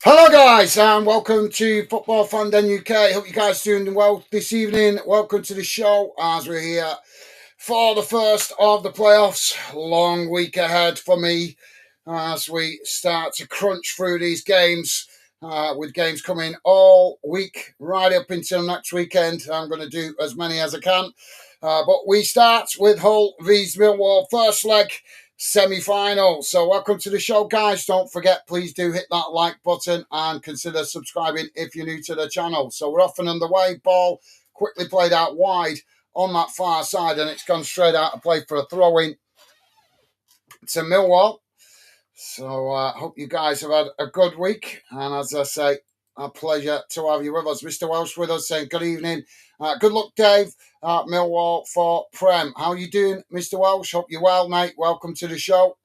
Hello, guys, and welcome to Football Fandom UK. Hope you guys are doing well this evening. Welcome to the show as we're here for the first of the playoffs. Long week ahead for me as we start to crunch through these games. With games coming all week, right up until next weekend. I'm going to do as many as I can. But we start with Hull vs Millwall, first leg semi-final. So welcome to the show, guys. Don't forget, please do hit that like button and consider subscribing if you're new to the channel. So we're off and underway. Ball quickly played out wide on that far side, and it's gone straight out of play for a throw-in to Millwall. So I hope you guys have had a good week. And as I say, a pleasure to have you with us. Mr. Welsh with us saying good evening. Good luck, Dave. Millwall for Prem. How are you doing, Mr. Welsh? Hope you're well, mate. Welcome to the show.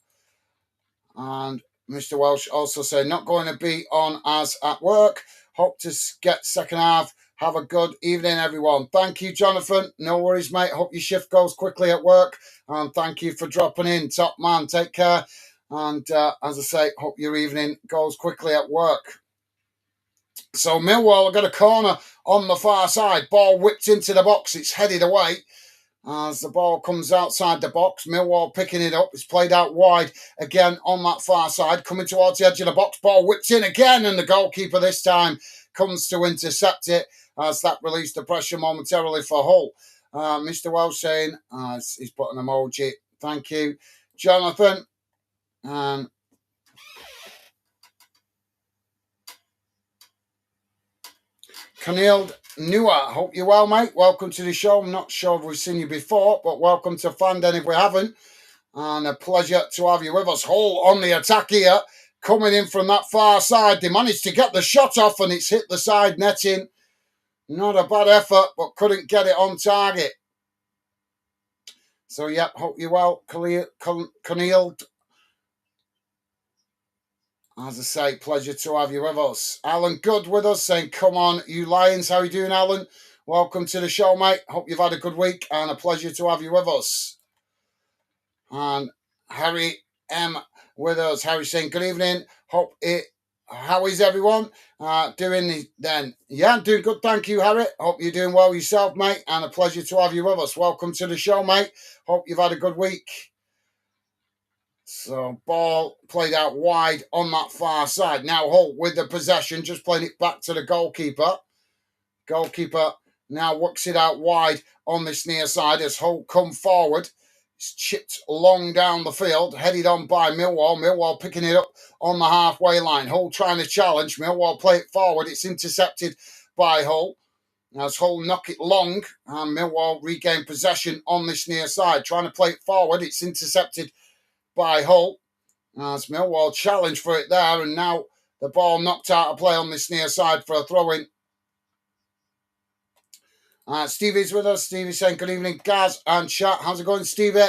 And Mr. Welsh also said, not going to be on as at work. Hope to get second half. Have a good evening, everyone. Thank you, Jonathan. No worries, mate. Hope your shift goes quickly at work. And thank you for dropping in. Top man, take care. And as I say, hope your evening goes quickly at work. So Millwall have got a corner on the far side. Ball whipped into the box. It's headed away. As the ball comes outside the box, Millwall picking it up. It's played out wide again on that far side, coming towards the edge of the box. Ball whipped in again, and the goalkeeper this time comes to intercept it as that released the pressure momentarily for Hull. Mr. Welsh saying, he's put an emoji. Thank you, Jonathan. Caniled Nua, hope you're well, mate. Welcome to the show. I'm not sure if we've seen you before, but welcome to Fandom if we haven't. And a pleasure to have you with us. Hull on the attack here, coming in from that far side. They managed to get the shot off and it's hit the side netting. Not a bad effort, but couldn't get it on target. So, yep, hope you're well, Caniled. As I say, pleasure to have you with us. Alan Good with us saying, come on, you Lions. How are you doing, Alan? Welcome to the show, mate. Hope you've had a good week and a pleasure to have you with us. And Harry M with us. Harry saying, good evening. How is everyone doing then? Yeah, doing good. Thank you, Harry. Hope you're doing well yourself, mate. And a pleasure to have you with us. Welcome to the show, mate. Hope you've had a good week. So, ball played out wide on that far side. Now Hull with the possession, just playing it back to the goalkeeper. Goalkeeper now works it out wide on this near side as Hull come forward. It's chipped long down the field, headed on by Millwall. Millwall picking it up on the halfway line. Hull trying to challenge. Millwall play it forward. It's intercepted by Hull. As Hull knock it long, and Millwall regain possession on this near side. Trying to play it forward. It's intercepted by Hull as Millwall challenge for it there, and now the ball knocked out of play on this near side for a throw-in. Stevie's with us. Stevie's saying good evening, Gaz and chat. How's it going, Stevie?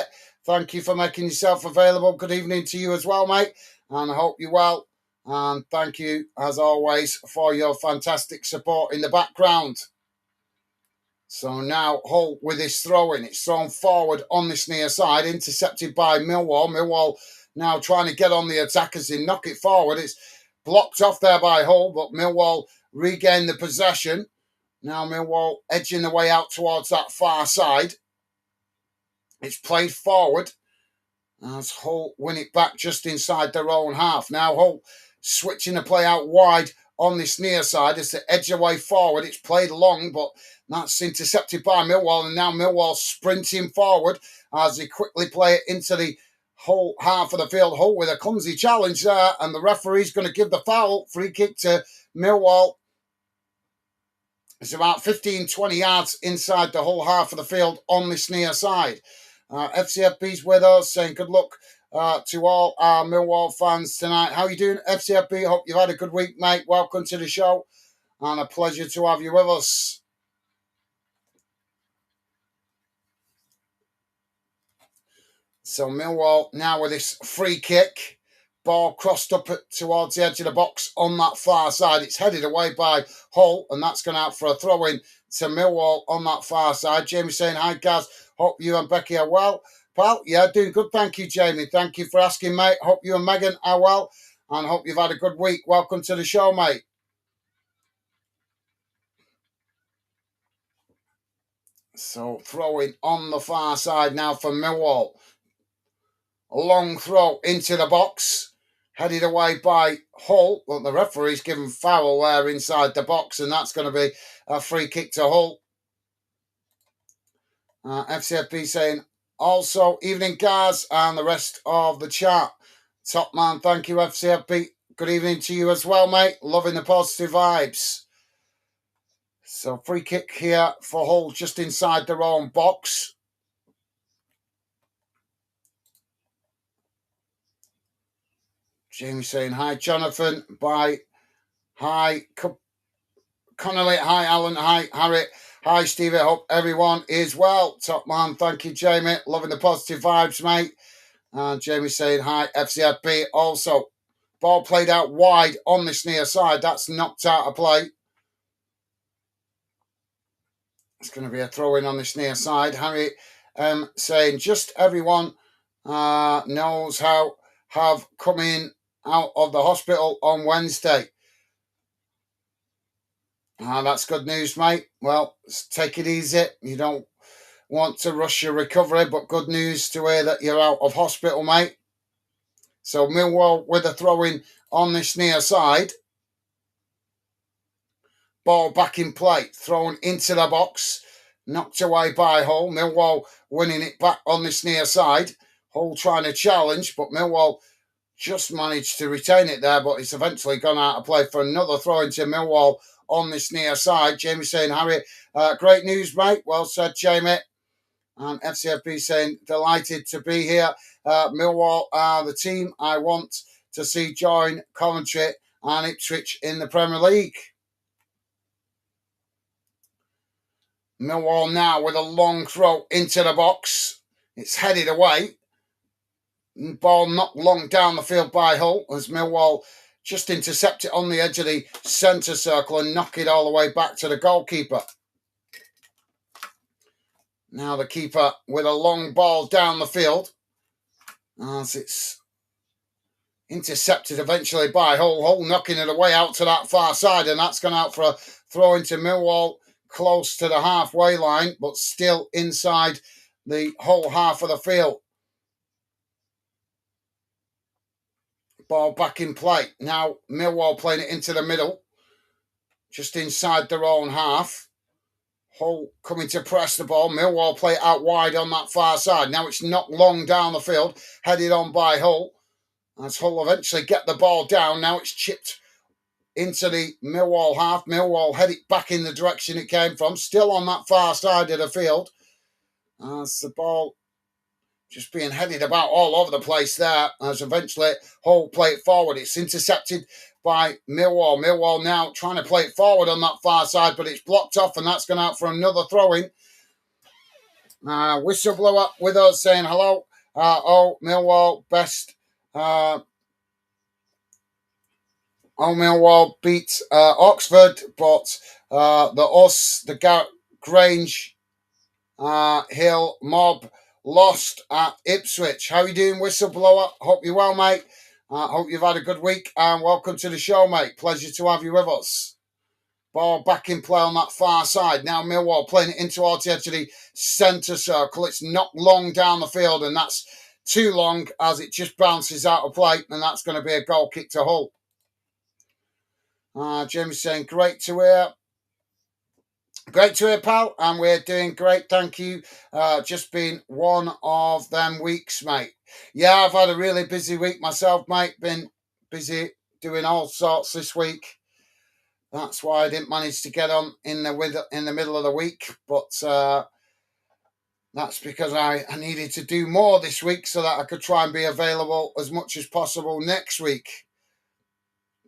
Thank you for making yourself available. Good evening to you as well, mate, and I hope you're well. And thank you, as always, for your fantastic support in the background. So now Hull with his throw-in. It's thrown forward on this near side, intercepted by Millwall. Millwall now trying to get on the attack as they knock it forward. It's blocked off there by Hull, but Millwall regain the possession. Now Millwall edging the way out towards that far side. It's played forward as Hull win it back just inside their own half. Now Hull switching the play out wide on this near side as they edge away forward. It's played long, but that's intercepted by Millwall, and now Millwall sprinting forward as they quickly play it into the Hull half of the field. Hull with a clumsy challenge there, and the referee's going to give the foul. Free kick to Millwall. It's about 15, 20 yards inside the Hull half of the field on this near side. FCFB's with us saying good luck to all our Millwall fans tonight. How are you doing, FCFB? Hope you've had a good week, mate. Welcome to the show, and a pleasure to have you with us. So Millwall now with this free kick. Ball crossed up towards the edge of the box on that far side. It's headed away by Hull, and that's gone out for a throw-in to Millwall on that far side. Jamie saying, hi, Gaz. Hope you and Becky are well. Pal, yeah, doing good. Thank you, Jamie. Thank you for asking, mate. Hope you and Megan are well. and hope you've had a good week. Welcome to the show, mate. So throwing on the far side now for Millwall. A long throw into the box, headed away by Hull. Well, the referee's given foul there inside the box, and that's going to be a free kick to Hull. FCFB saying, also, evening, guys, and the rest of the chat. Top man, thank you, FCFB. Good evening to you as well, mate. Loving the positive vibes. So, free kick here for Hull just inside their own box. Jamie saying, hi, Jonathan. Bye. Hi, Connolly. Hi, Alan. Hi, Harry. Hi, Steve. I hope everyone is well. Top man, thank you, Jamie. Loving the positive vibes, mate. And Jamie saying, hi, FCFB. Also, ball played out wide on this near side. That's knocked out of play. It's going to be a throw in on this near side. Harry saying, just everyone knows how have come in out of the hospital on Wednesday. That's good news, mate. Well, take it easy. You don't want to rush your recovery, but good news to hear that you're out of hospital, mate. So Millwall with a throw-in on this near side. Ball back in play, thrown into the box, knocked away by Hull. Millwall winning it back on this near side. Hull trying to challenge, but Millwall just managed to retain it there, but it's eventually gone out of play for another throw into Millwall on this near side. Jamie saying, Harry, great news, mate. Well said, Jamie. And FCFB saying, delighted to be here. Millwall are the team I want to see join Coventry and Ipswich in the Premier League. Millwall now with a long throw into the box. It's headed away. Ball knocked long down the field by Hull as Millwall just intercept it on the edge of the centre circle and knock it all the way back to the goalkeeper. Now the keeper with a long ball down the field as it's intercepted eventually by Hull. Hull knocking it away out to that far side, and that's gone out for a throw into Millwall close to the halfway line, but still inside the Hull half of the field. Ball back in play. Now Millwall playing it into the middle, just inside their own half. Hull coming to press the ball. Millwall play it out wide on that far side. Now it's knocked long down the field, headed on by Hull. As Hull eventually get the ball down, now it's chipped into the Millwall half. Millwall head it back in the direction it came from, still on that far side of the field. As the ball just being headed about all over the place there, as eventually Hull play it forward. It's intercepted by Millwall. Millwall now trying to play it forward on that far side, but it's blocked off, and that's gone out for another throw-in. Whistleblower with us saying hello. Millwall best. Millwall beat Oxford, but the Grange Hill mob lost at Ipswich. How you doing, Whistleblower? Hope you're well, mate. Hope you've had a good week, and welcome to the show, mate. Pleasure to have you with us. Ball back in play on that far side. Now Millwall playing it in towards the edge of the centre circle. It's not long down the field, and that's too long as it just bounces out of play, and that's going to be a goal kick to Hull. Jamie's saying, great to hear. Great to hear, pal, and we're doing great, thank you. Just been one of them weeks, mate. Yeah, I've had a really busy week myself, mate. Been busy doing all sorts this week. That's why I didn't manage to get on in the middle of the week, but that's because I needed to do more this week so that I could try and be available as much as possible next week.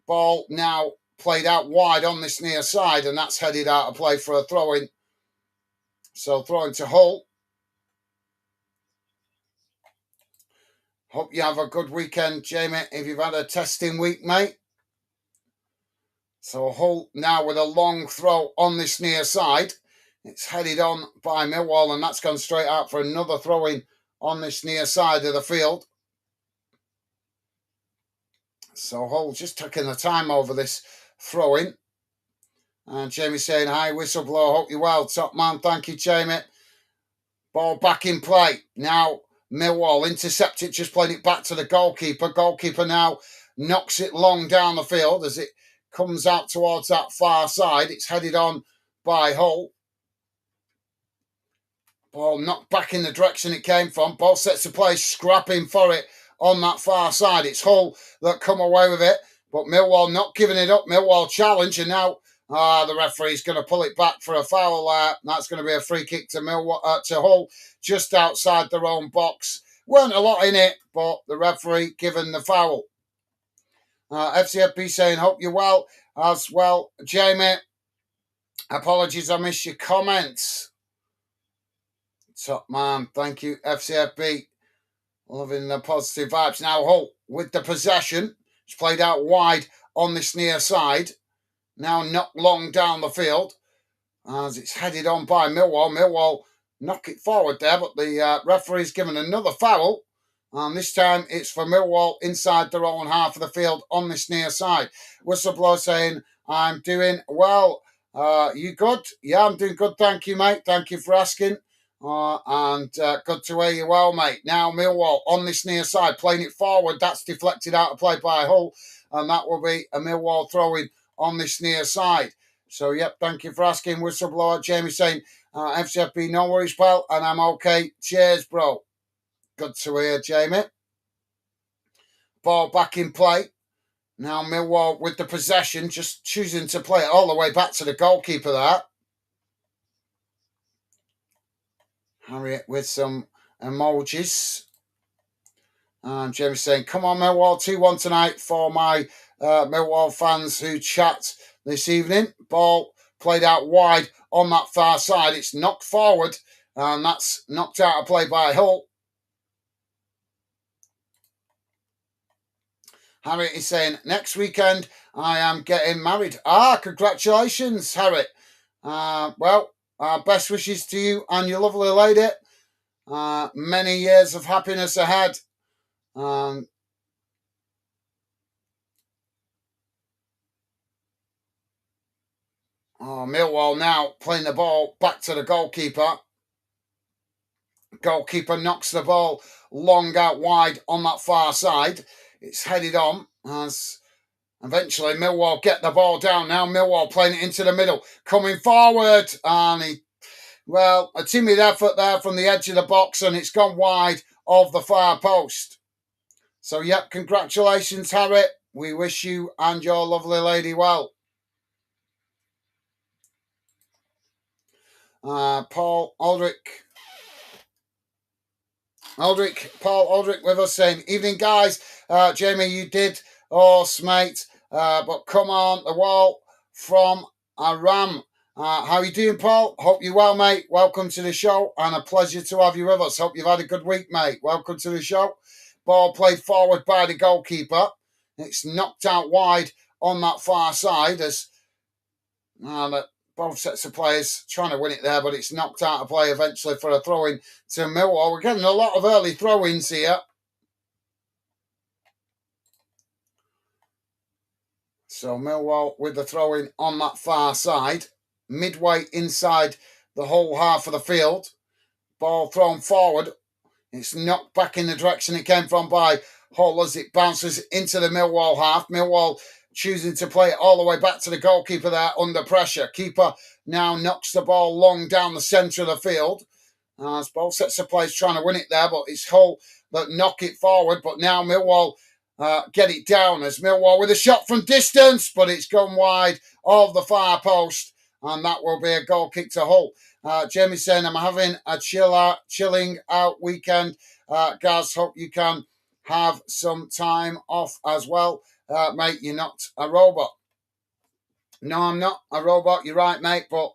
Ball now played out wide on this near side, and that's headed out of play for a throw-in. So throwing to Hull. Hope you have a good weekend, Jamie, if you've had a testing week, mate. So Hull now with a long throw on this near side. It's headed on by Millwall, and that's gone straight out for another throw-in on this near side of the field. So Hull just taking the time over this throw-in. And Jamie saying, hi, whistleblower, hope you're well. Top man, thank you, Jamie. Ball back in play. Now, Millwall intercept it, just playing it back to the goalkeeper. Goalkeeper now knocks it long down the field as it comes out towards that far side. It's headed on by Hull. Ball knocked back in the direction it came from. Ball sets to play, scrapping for it on that far side. It's Hull that come away with it, but Millwall not giving it up. Millwall challenge, and now the referee's going to pull it back for a foul. That's going to be a free kick to to Hull, just outside their own box. Weren't a lot in it, but the referee given the foul. FCFB saying, hope you're well as well. Jamie, apologies, I missed your comments. Top man, thank you, FCFB. Loving the positive vibes. Now Hull with the possession. It's played out wide on this near side. Now knocked long down the field as it's headed on by Millwall. Millwall knock it forward there, but the referee's given another foul. And this time it's for Millwall inside their own half of the field on this near side. Whistleblower saying, I'm doing well. You good? Yeah, I'm doing good. Thank you, mate. Thank you for asking. And good to hear you well, mate. Now Millwall on this near side, playing it forward. That's deflected out of play by Hull. And that will be a Millwall throwing on this near side. So, yep, thank you for asking. Whistleblower Jamie saying, FCFB, no worries, pal, and I'm okay. Cheers, bro. Good to hear, Jamie. Ball back in play. Now Millwall with the possession, just choosing to play it all the way back to the goalkeeper there. Harriet with some emojis. And Jamie saying, come on, Millwall, 2-1 tonight for my Millwall fans who chat this evening. Ball played out wide on that far side. It's knocked forward, and that's knocked out of play by Hull. Harriet is saying, next weekend I am getting married. Congratulations, Harriet. Well, best wishes to you and your lovely lady. Many years of happiness ahead. Millwall now playing the ball back to the goalkeeper. Goalkeeper knocks the ball long out wide on that far side. It's headed on as eventually Millwall get the ball down. Now Millwall playing it into the middle, coming forward, and a timid effort there from the edge of the box, and it's gone wide of the far post. So, yep, congratulations, Harriet. We wish you and your lovely lady well. Paul Aldrich Paul Aldrich with us saying, evening, guys. Jamie, you did horse, mate. But come on, the wall from Aram. How you doing, Paul? Hope you're well, mate. Welcome to the show, and a pleasure to have you with us. Hope you've had a good week, mate. Welcome to the show. Ball played forward by the goalkeeper. It's knocked out wide on that far side as both sets of players trying to win it there, but it's knocked out of play eventually for a throw-in to Millwall. We're getting a lot of early throw-ins here. So Millwall with the throw-in on that far side, midway inside the whole half of the field. Ball thrown forward. It's knocked back in the direction it came from by Hull as it bounces into the Millwall half. Millwall choosing to play it all the way back to the goalkeeper there under pressure. Keeper now knocks the ball long down the centre of the field. As both sets of players trying to win it there, but it's Hull that knock it forward. But now Millwall get it down as Millwall with a shot from distance, but it's gone wide of the far post, and that will be a goal kick to Hull. Jamie saying, I'm having a chilling out weekend. Guys, hope you can have some time off as well. Mate, you're not a robot. No, I'm not a robot. You're right, mate, but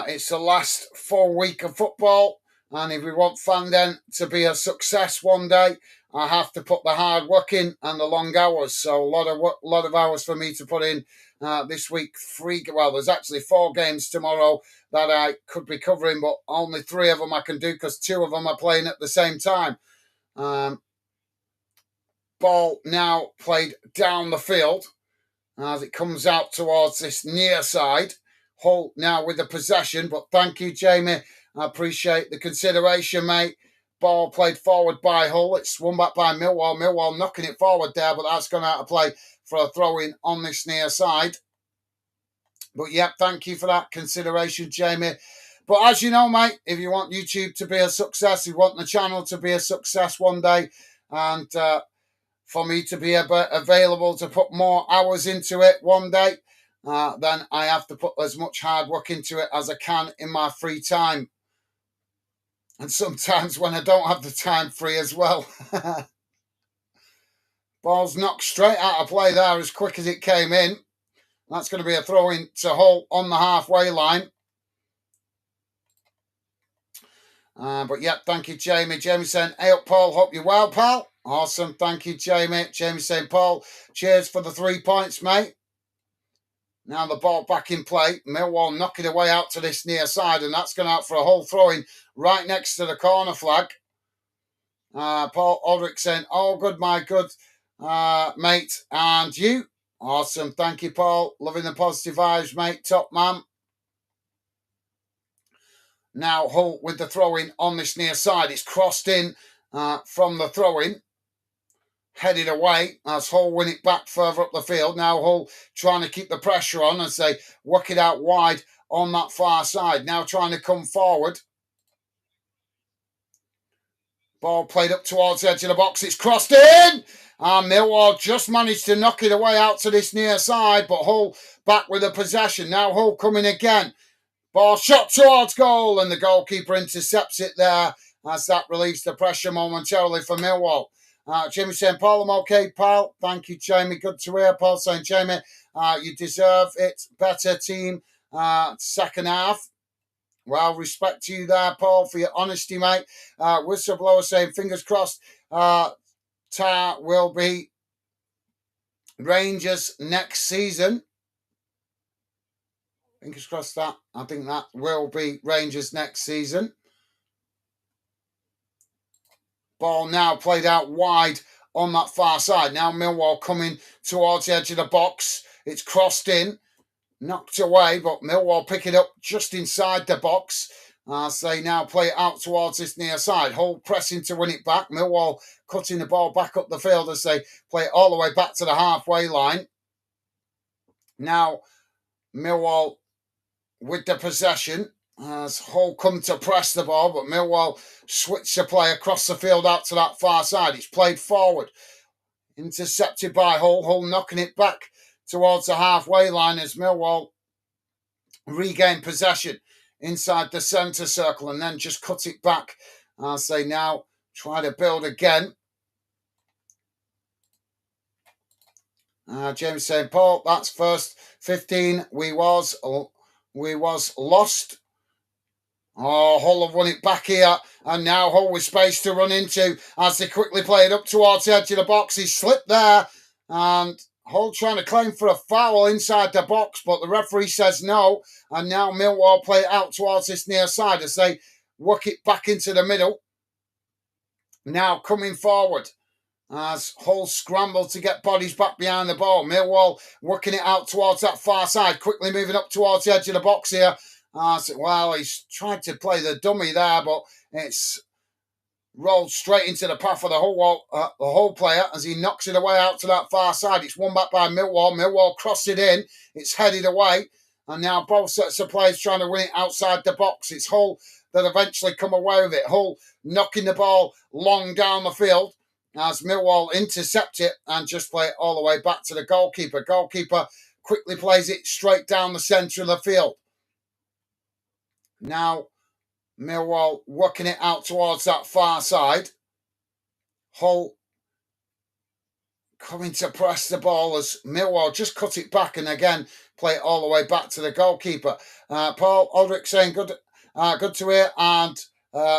it's the last full week of football, and if we want Fandom to be a success one day, I have to put the hard work in and the long hours. So a lot of hours for me to put in this week. There's actually 4 games tomorrow that I could be covering, but only 3 of them I can do because 2 of them are playing at the same time. Ball now played down the field as it comes out towards this near side. Hull now with the possession, but thank you, Jamie. I appreciate the consideration, mate. Ball played forward by Hull. It's won back by Millwall. Millwall knocking it forward there, but that's gone out of play for a throw-in on this near side. But yeah, thank you for that consideration, Jamie. But as you know, mate, if you want YouTube to be a success, if you want the channel to be a success one day, and for me to be available to put more hours into it one day, then I have to put as much hard work into it as I can in my free time. And sometimes when I don't have the time free as well. Ball's knocked straight out of play there as quick as it came in. That's going to be a throw-in to Hull on the halfway line. But yeah, thank you, Jamie. Jamie saying, hey up, Paul. Hope you're well, pal. Awesome. Thank you, Jamie. Jamie saying, Paul, cheers for the 3 points, mate. Now the ball back in play. Millwall knocking away out to this near side, and that's going out for a Hull throw-in right next to the corner flag. Paul Aldrich saying, oh, good, my good, mate. And you? Awesome. Thank you, Paul. Loving the positive vibes, mate. Top man. Now Hull with the throw-in on this near side. It's crossed in from the throw-in. Headed away as Hull win it back further up the field. Now Hull trying to keep the pressure on as they work it out wide on that far side. Now trying to come forward. Ball played up towards the edge of the box. It's crossed in. And Millwall just managed to knock it away out to this near side. But Hull back with the possession. Now Hull coming again. Ball shot towards goal. And the goalkeeper intercepts it there as that relieves the pressure momentarily for Millwall. Jamie saying, Paul, I'm okay, pal. Thank you, Jamie. Good to hear. Paul saying, Jamie, you deserve it. Better team second half. Well, respect to you there, Paul, for your honesty, mate. Whistleblower saying, fingers crossed, Tar will be Rangers next season. Fingers crossed that. I think that will be Rangers next season. Ball now played out wide on that far side. Now Millwall coming towards the edge of the box. It's crossed in, knocked away, but Millwall pick it up just inside the box. So they now play it out towards this near side. Hull pressing to win it back. Millwall cutting the ball back up the field as they play it all the way back to the halfway line. Now Millwall with the possession. As Hull come to press the ball, but Millwall switch the play across the field out to that far side. It's played forward. Intercepted by Hull. Hull knocking it back towards the halfway line as Millwall regain possession inside the centre circle and then just cut it back as they now try to build again. James saying, Paul, that's first 15 we was lost. Oh, Hull have won it back here. And now Hull with space to run into as they quickly play it up towards the edge of the box. He slipped there. And Hull trying to claim for a foul inside the box. But the referee says no. And now Millwall play it out towards this near side as they work it back into the middle. Now coming forward as Hull scramble to get bodies back behind the ball. Millwall working it out towards that far side. Quickly moving up towards the edge of the box here. Well, he's tried to play the dummy there, but it's rolled straight into the path of the Hull player as he knocks it away out to that far side. It's won back by Millwall. Millwall crossed it in. It's headed away. And now both sets of players trying to win it outside the box. It's Hull that eventually come away with it. Hull knocking the ball long down the field as Millwall intercept it and just play it all the way back to the goalkeeper. Goalkeeper quickly plays it straight down the centre of the field. Now, Millwall working it out towards that far side. Hull coming to press the ball as Millwall just cut it back and again play it all the way back to the goalkeeper. Paul Aldrich saying good to hear. And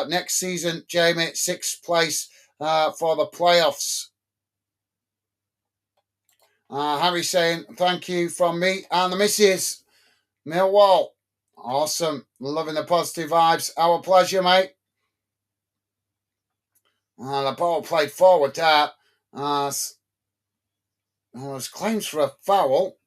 next season, Jamie, 6th place for the playoffs. Harry saying thank you from me and the missus. Millwall. Awesome. Loving the positive vibes. Our pleasure, mate. And the ball played forward there. as well, there's claims for a foul.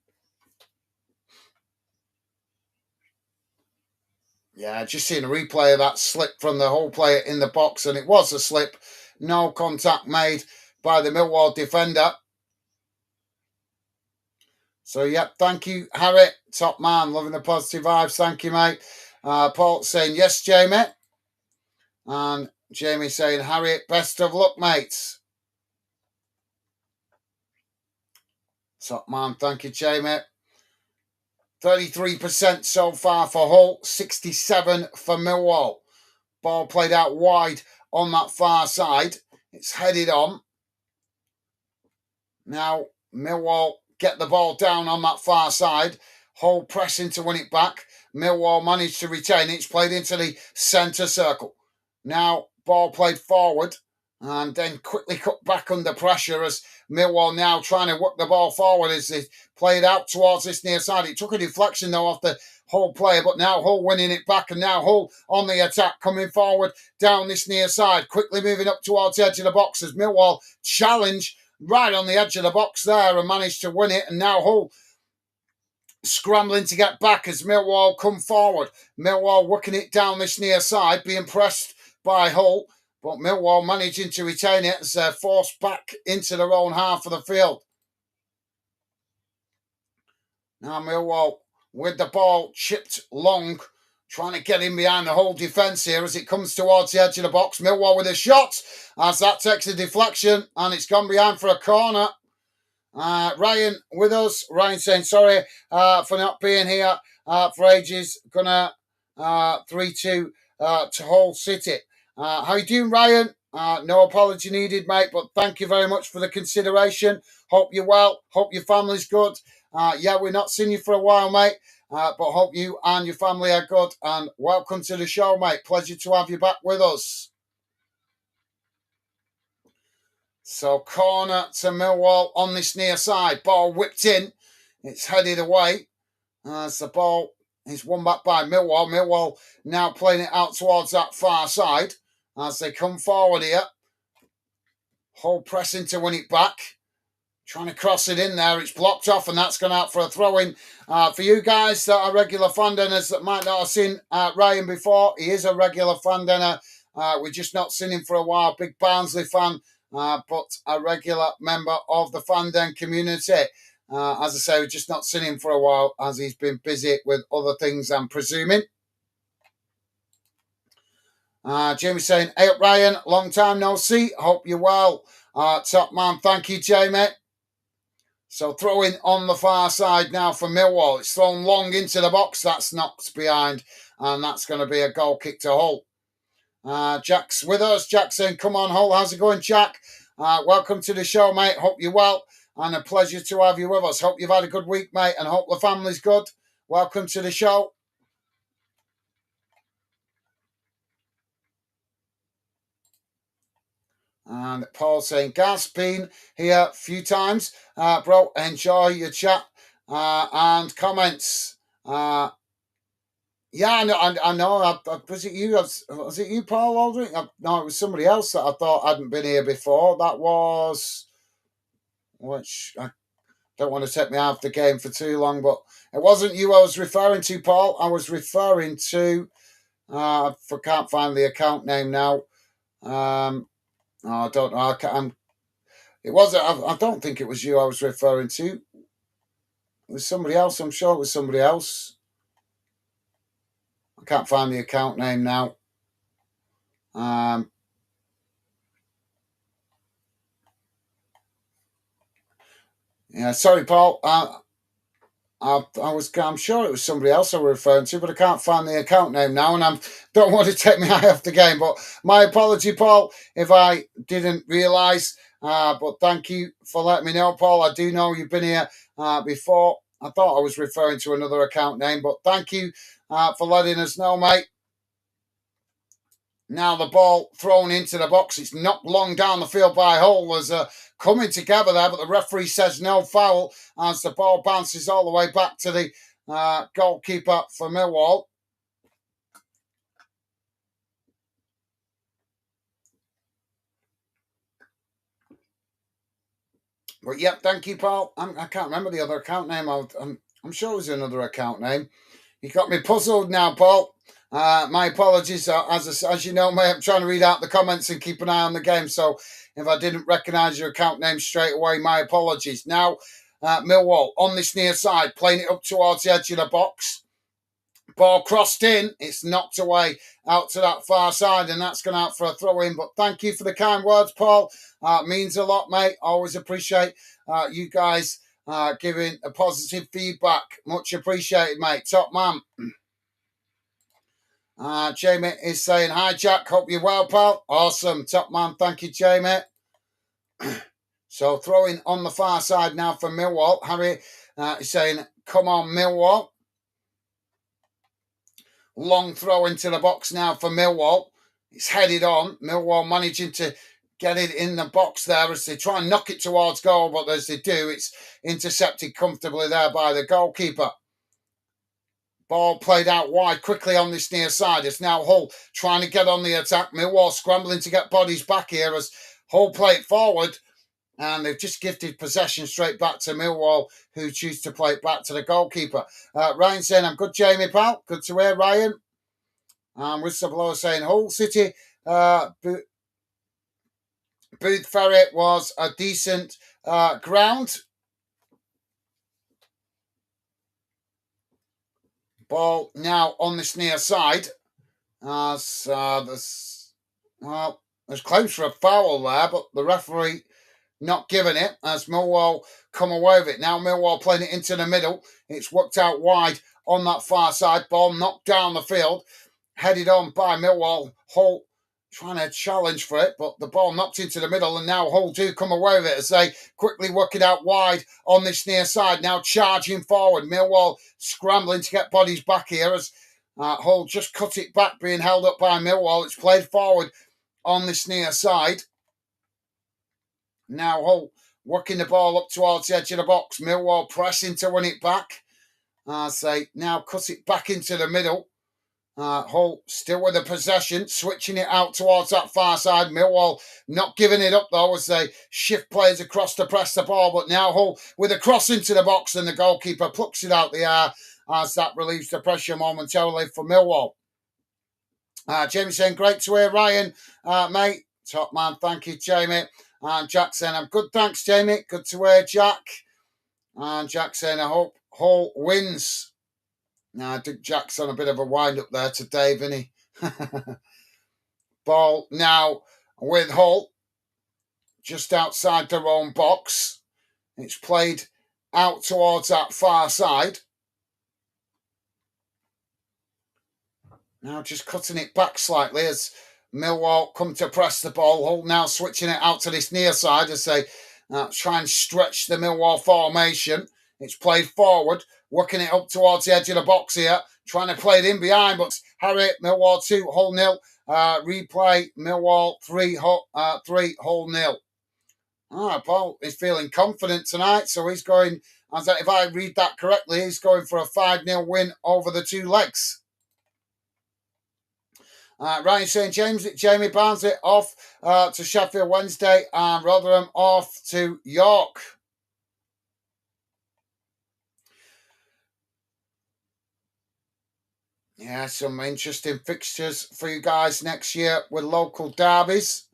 Yeah, just seeing a replay of that slip from the Hull player in the box, and it was a slip. No contact made by the Millwall defender. So, yep, thank you, Harry. Top man, loving the positive vibes. Thank you, mate. Paul saying, yes, Jamie. And Jamie saying, Harry, best of luck, mates. Top man, thank you, Jamie. 33% so far for Hull, 67 for Millwall. Ball played out wide on that far side. It's headed on. Now, Millwall get the ball down on that far side. Hull pressing to win it back. Millwall managed to retain it. It's played into the centre circle. Now, ball played forward and then quickly cut back under pressure as Millwall now trying to work the ball forward as they play it out towards this near side. It took a deflection though off the Hull player, but now Hull winning it back, and now Hull on the attack coming forward down this near side, quickly moving up towards the edge of the box as Millwall challenge right on the edge of the box there and managed to win it, and now Hull scrambling to get back as Millwall come forward. Millwall working it down this near side, being pressed by Hull, but Millwall managing to retain it as they're forced back into their own half of the field. Now Millwall with the ball chipped long, trying to get in behind the Hull defence here as it comes towards the edge of the box. Millwall with a shot as that takes a deflection and it's gone behind for a corner. Ryan with us. Ryan saying sorry for not being here for ages. Gonna 3-2 to Hull City. How you doing, Ryan? No apology needed, mate, but thank you very much for the consideration. Hope you're well. Hope your family's good. Yeah, we're not seeing you for a while, mate, but hope you and your family are good. And welcome to the show, mate. Pleasure to have you back with us. So corner to Millwall on this near side. Ball whipped in. It's headed away. As the ball is won back by Millwall. Millwall now playing it out towards that far side as they come forward here. Hull pressing to win it back. Trying to cross it in there. It's blocked off and that's gone out for a throw-in. For you guys that are regular fandeners that might not have seen Ryan before, he is a regular fandener. We're just not seen him for a while. Big Barnsley fan, but a regular member of the Fanden community. As I say, we've just not seen him for a while as he's been busy with other things, I'm presuming. Jamie saying, hey up Ryan, long time no see. Hope you're well. Top man, thank you, Jamie. So throwing on the far side now for Millwall. It's thrown long into the box. That's knocked behind. And that's going to be a goal kick to Hull. Jack's with us. Jack saying, come on, Hull. How's it going, Jack? Welcome to the show, mate. Hope you're well. And a pleasure to have you with us. Hope you've had a good week, mate. And hope the family's good. Welcome to the show. And Paul saying, Gas, been here a few times. Bro, enjoy your chat and comments. Yeah, I know. Was it you? Was it you, Paul Aldrich? No, it was somebody else that I thought hadn't been here before. That was... Which... I don't want to take me out of the game for too long, but it wasn't you I was referring to, Paul. I was referring to... I can't find the account name now. I don't know. It wasn't. I don't think it was you I was referring to. It was somebody else. I'm sure it was somebody else. I can't find the account name now. Yeah, sorry, Paul. I'm sure it was somebody else I was referring to, but I can't find the account name now, and I don't want to take my eye off the game. But my apology, Paul, if I didn't realise. But thank you for letting me know, Paul. I do know you've been here before. I thought I was referring to another account name, but thank you for letting us know, mate. Now the ball thrown into the box. It's knocked long down the field by Hull as coming together there, but the referee says no foul as the ball bounces all the way back to the goalkeeper for Millwall. But yep, thank you, Paul. I can't remember the other account name. I'm sure it was another account name. You got me puzzled now, Paul. My apologies. As you know, mate, I'm trying to read out the comments and keep an eye on the game. So if I didn't recognise your account name straight away, my apologies. Now, Millwall on this near side, playing it up towards the edge of the box. Ball crossed in. It's knocked away out to that far side, and that's gone out for a throw in. But thank you for the kind words, Paul. Means a lot, mate. Always appreciate you guys giving a positive feedback. Much appreciated, mate. Top man. Jamie is saying, hi, Jack. Hope you're well, pal. Awesome. Top man. Thank you, Jamie. So throwing on the far side now for Millwall. Harry is saying, come on, Millwall. Long throw into the box now for Millwall. It's headed on. Millwall managing to get it in the box there as they try and knock it towards goal, but as they do, it's intercepted comfortably there by the goalkeeper. Ball played out wide quickly on this near side. It's now Hull trying to get on the attack. Millwall scrambling to get bodies back here as Hull play it forward. And they've just gifted possession straight back to Millwall, who choose to play it back to the goalkeeper. Ryan saying, I'm good, Jamie, pal. Good to hear, Ryan. And Whistleblower saying, Hull City, Booth Ferry was a decent ground. Ball now on this near side. There's claims for a foul there, but the referee not giving it as Millwall come away with it. Now Millwall playing it into the middle. It's worked out wide on that far side. Ball knocked down the field. Headed on by Millwall. Hull trying to challenge for it, but the ball knocked into the middle, and now Hull do come away with it as they quickly work it out wide on this near side. Now charging forward. Millwall scrambling to get bodies back here as Hull just cut it back, being held up by Millwall. It's played forward on this near side. Now Hull working the ball up towards the edge of the box. Millwall pressing to win it back. They now cut it back into the middle. Hull still with the possession, switching it out towards that far side. Millwall not giving it up though as they shift players across to press the ball. But now Hull with a cross into the box, and the goalkeeper plucks it out the air as that relieves the pressure momentarily for Millwall. Jamie saying, great to hear, Ryan, mate. Top man, thank you, Jamie. And Jack saying, I'm good, thanks, Jamie. Good to hear, Jack. And Jack saying, I hope Hull wins. Now, I think Jack's on a bit of a wind-up there to Dave, isn't he? Ball now with Hull, just outside their own box. It's played out towards that far side. Now just cutting it back slightly as Millwall come to press the ball. Hull now switching it out to this near side as they try and stretch the Millwall formation. It's played forward, working it up towards the edge of the box here, trying to play it in behind, but Harry, Millwall 2, Hull 0. Replay, Millwall 3, Hull 0. Paul is feeling confident tonight, so he's going, if I read that correctly, he's going for a 5-0 win over the two legs. Ryan saying, Jamie Barnsley off to Sheffield Wednesday and Rotherham off to York. Yeah, some interesting fixtures for you guys next year with local derbies.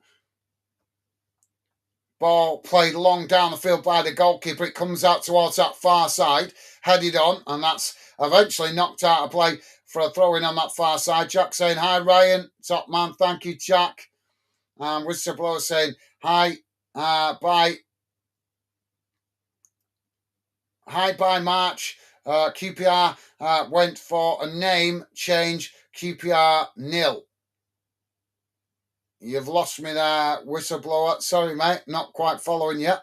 Ball played long down the field by the goalkeeper. It comes out towards that far side, headed on, and that's eventually knocked out of play for a throw-in on that far side. Jack saying, hi, Ryan. Top man, thank you, Jack. Whistleblower saying, hi, bye. Hi, bye, March. QPR went for a name change. QPR 0. You've lost me there, Whistleblower. Sorry, mate, not quite following yet.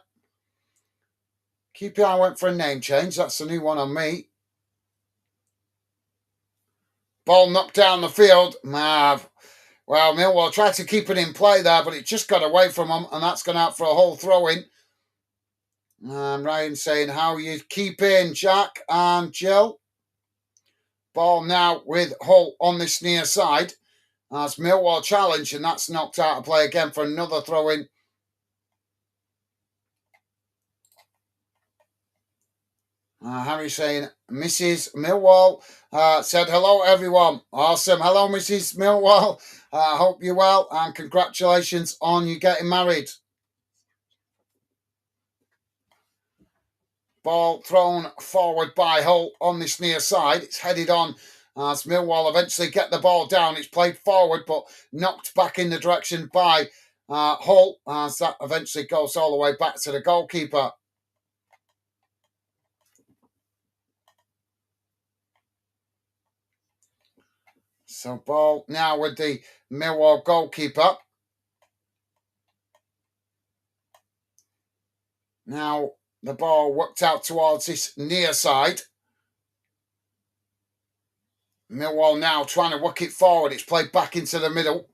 QPR went for a name change. That's a new one on me. Ball knocked down the field. Well, Millwall tried to keep it in play there, but it just got away from them, and that's gone out for a Hull throw-in. And Ryan saying, how are you keeping, Jack and Jill? Ball now with Hull on this near side. As Millwall challenge, and that's knocked out of play again for another throw-in. Harry saying, Mrs. Millwall said, hello, everyone. Awesome. Hello, Mrs. Millwall. Hope you're well, and congratulations on you getting married. Ball thrown forward by Hull on this near side. It's headed on as Millwall eventually get the ball down. It's played forward, but knocked back in the direction by Hull, as that eventually goes all the way back to the goalkeeper. So ball now with the Millwall goalkeeper. Now the ball worked out towards this near side. Millwall now trying to work it forward. It's played back into the middle.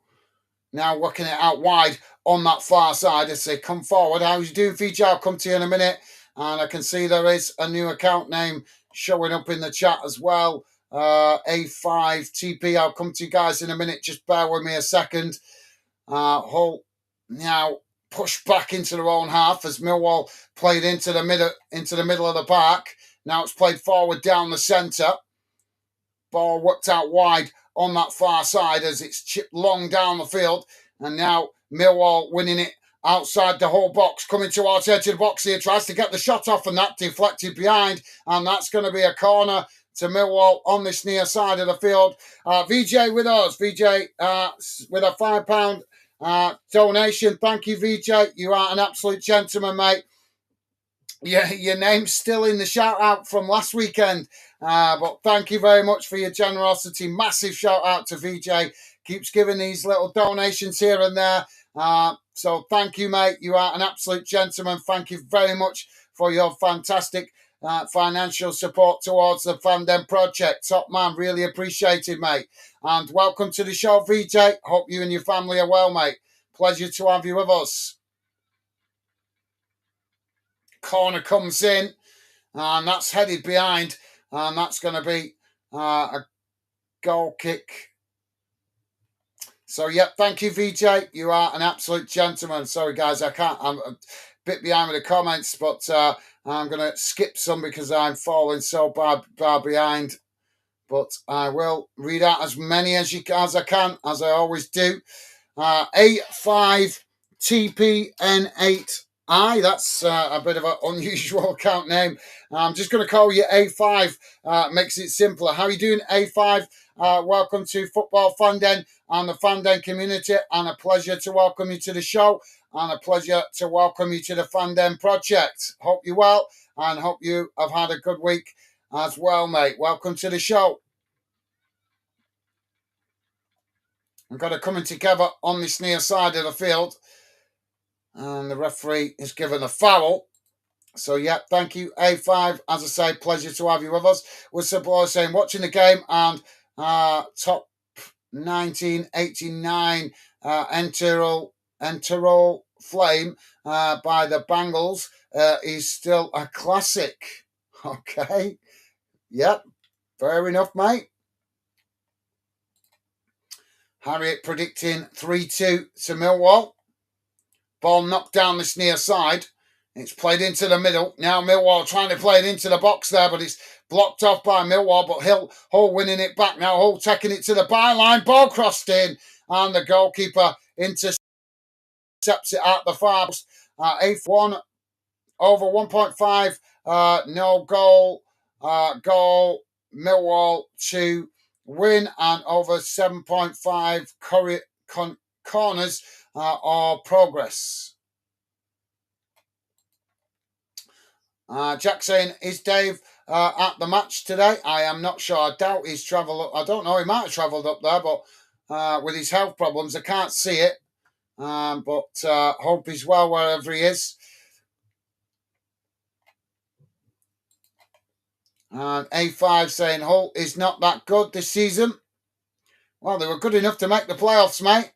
Now working it out wide on that far side as they come forward. How you doing, VJ? I'll come to you in a minute. And I can see there is a new account name showing up in the chat as well. A5TP. I'll come to you guys in a minute. Just bear with me a second. Hull now pushed back into their own half as Millwall played into the middle of the park. Now it's played forward down the centre. Ball worked out wide on that far side as it's chipped long down the field. And now Millwall winning it outside the whole box, coming towards the edge of the box here, tries to get the shot off, and that deflected behind. And that's going to be a corner to Millwall on this near side of the field. VJ with us. VJ with a £5 donation. Thank you, VJ. You are an absolute gentleman, mate. Yeah, your name's still in the shout out from last weekend. But thank you very much for your generosity. Massive shout out to VJ. Keeps giving these little donations here and there. So thank you, mate. You are an absolute gentleman. Thank you very much for your fantastic financial support towards the Fandom project. Top man, really appreciated, mate. And welcome to the show, VJ. Hope you and your family are well, mate. Pleasure to have you with us. Corner comes in, and that's headed behind, and that's going to be a goal kick. So, yep, thank you, VJ. You are an absolute gentleman. Sorry, guys, I'm a bit behind with the comments, but I'm going to skip some because I'm falling so far behind. But I will read out as many as I can, as I always do. A5TPN8I. That's a bit of an unusual account name. I'm just going to call you A5. Makes it simpler. How are you doing, A5? Welcome to Football Fandom and the Fandom community, and a pleasure to welcome you to the show, and a pleasure to welcome you to the Fandom project. Hope you're well, and hope you have had a good week as well, mate. Welcome to the show. We've got it coming together on this near side of the field. And the referee is given a foul. So, yeah, thank you, A5. As I say, pleasure to have you with us. With Support saying, watching the game, and top 1989 Enterol Flame by the Bangles is still a classic. Okay. Yep. Fair enough, mate. Harriet predicting 3-2 to Millwall. Ball knocked down this near side. It's played into the middle. Now Millwall trying to play it into the box there, but it's blocked off by Millwall. But Hull winning it back now. Hull taking it to the byline. Ball crossed in, and the goalkeeper intercepts it at the far post. 1 over 1.5. No goal. Goal. Millwall to win, and over 7.5 corners or progress. Jack saying, is Dave at the match today? I am not sure. I doubt he's travelled up. I don't know. He might have travelled up there, but with his health problems, I can't see it. But hope he's well wherever he is. And A5 saying Hull is not that good this season. Well, they were good enough to make the playoffs, mate.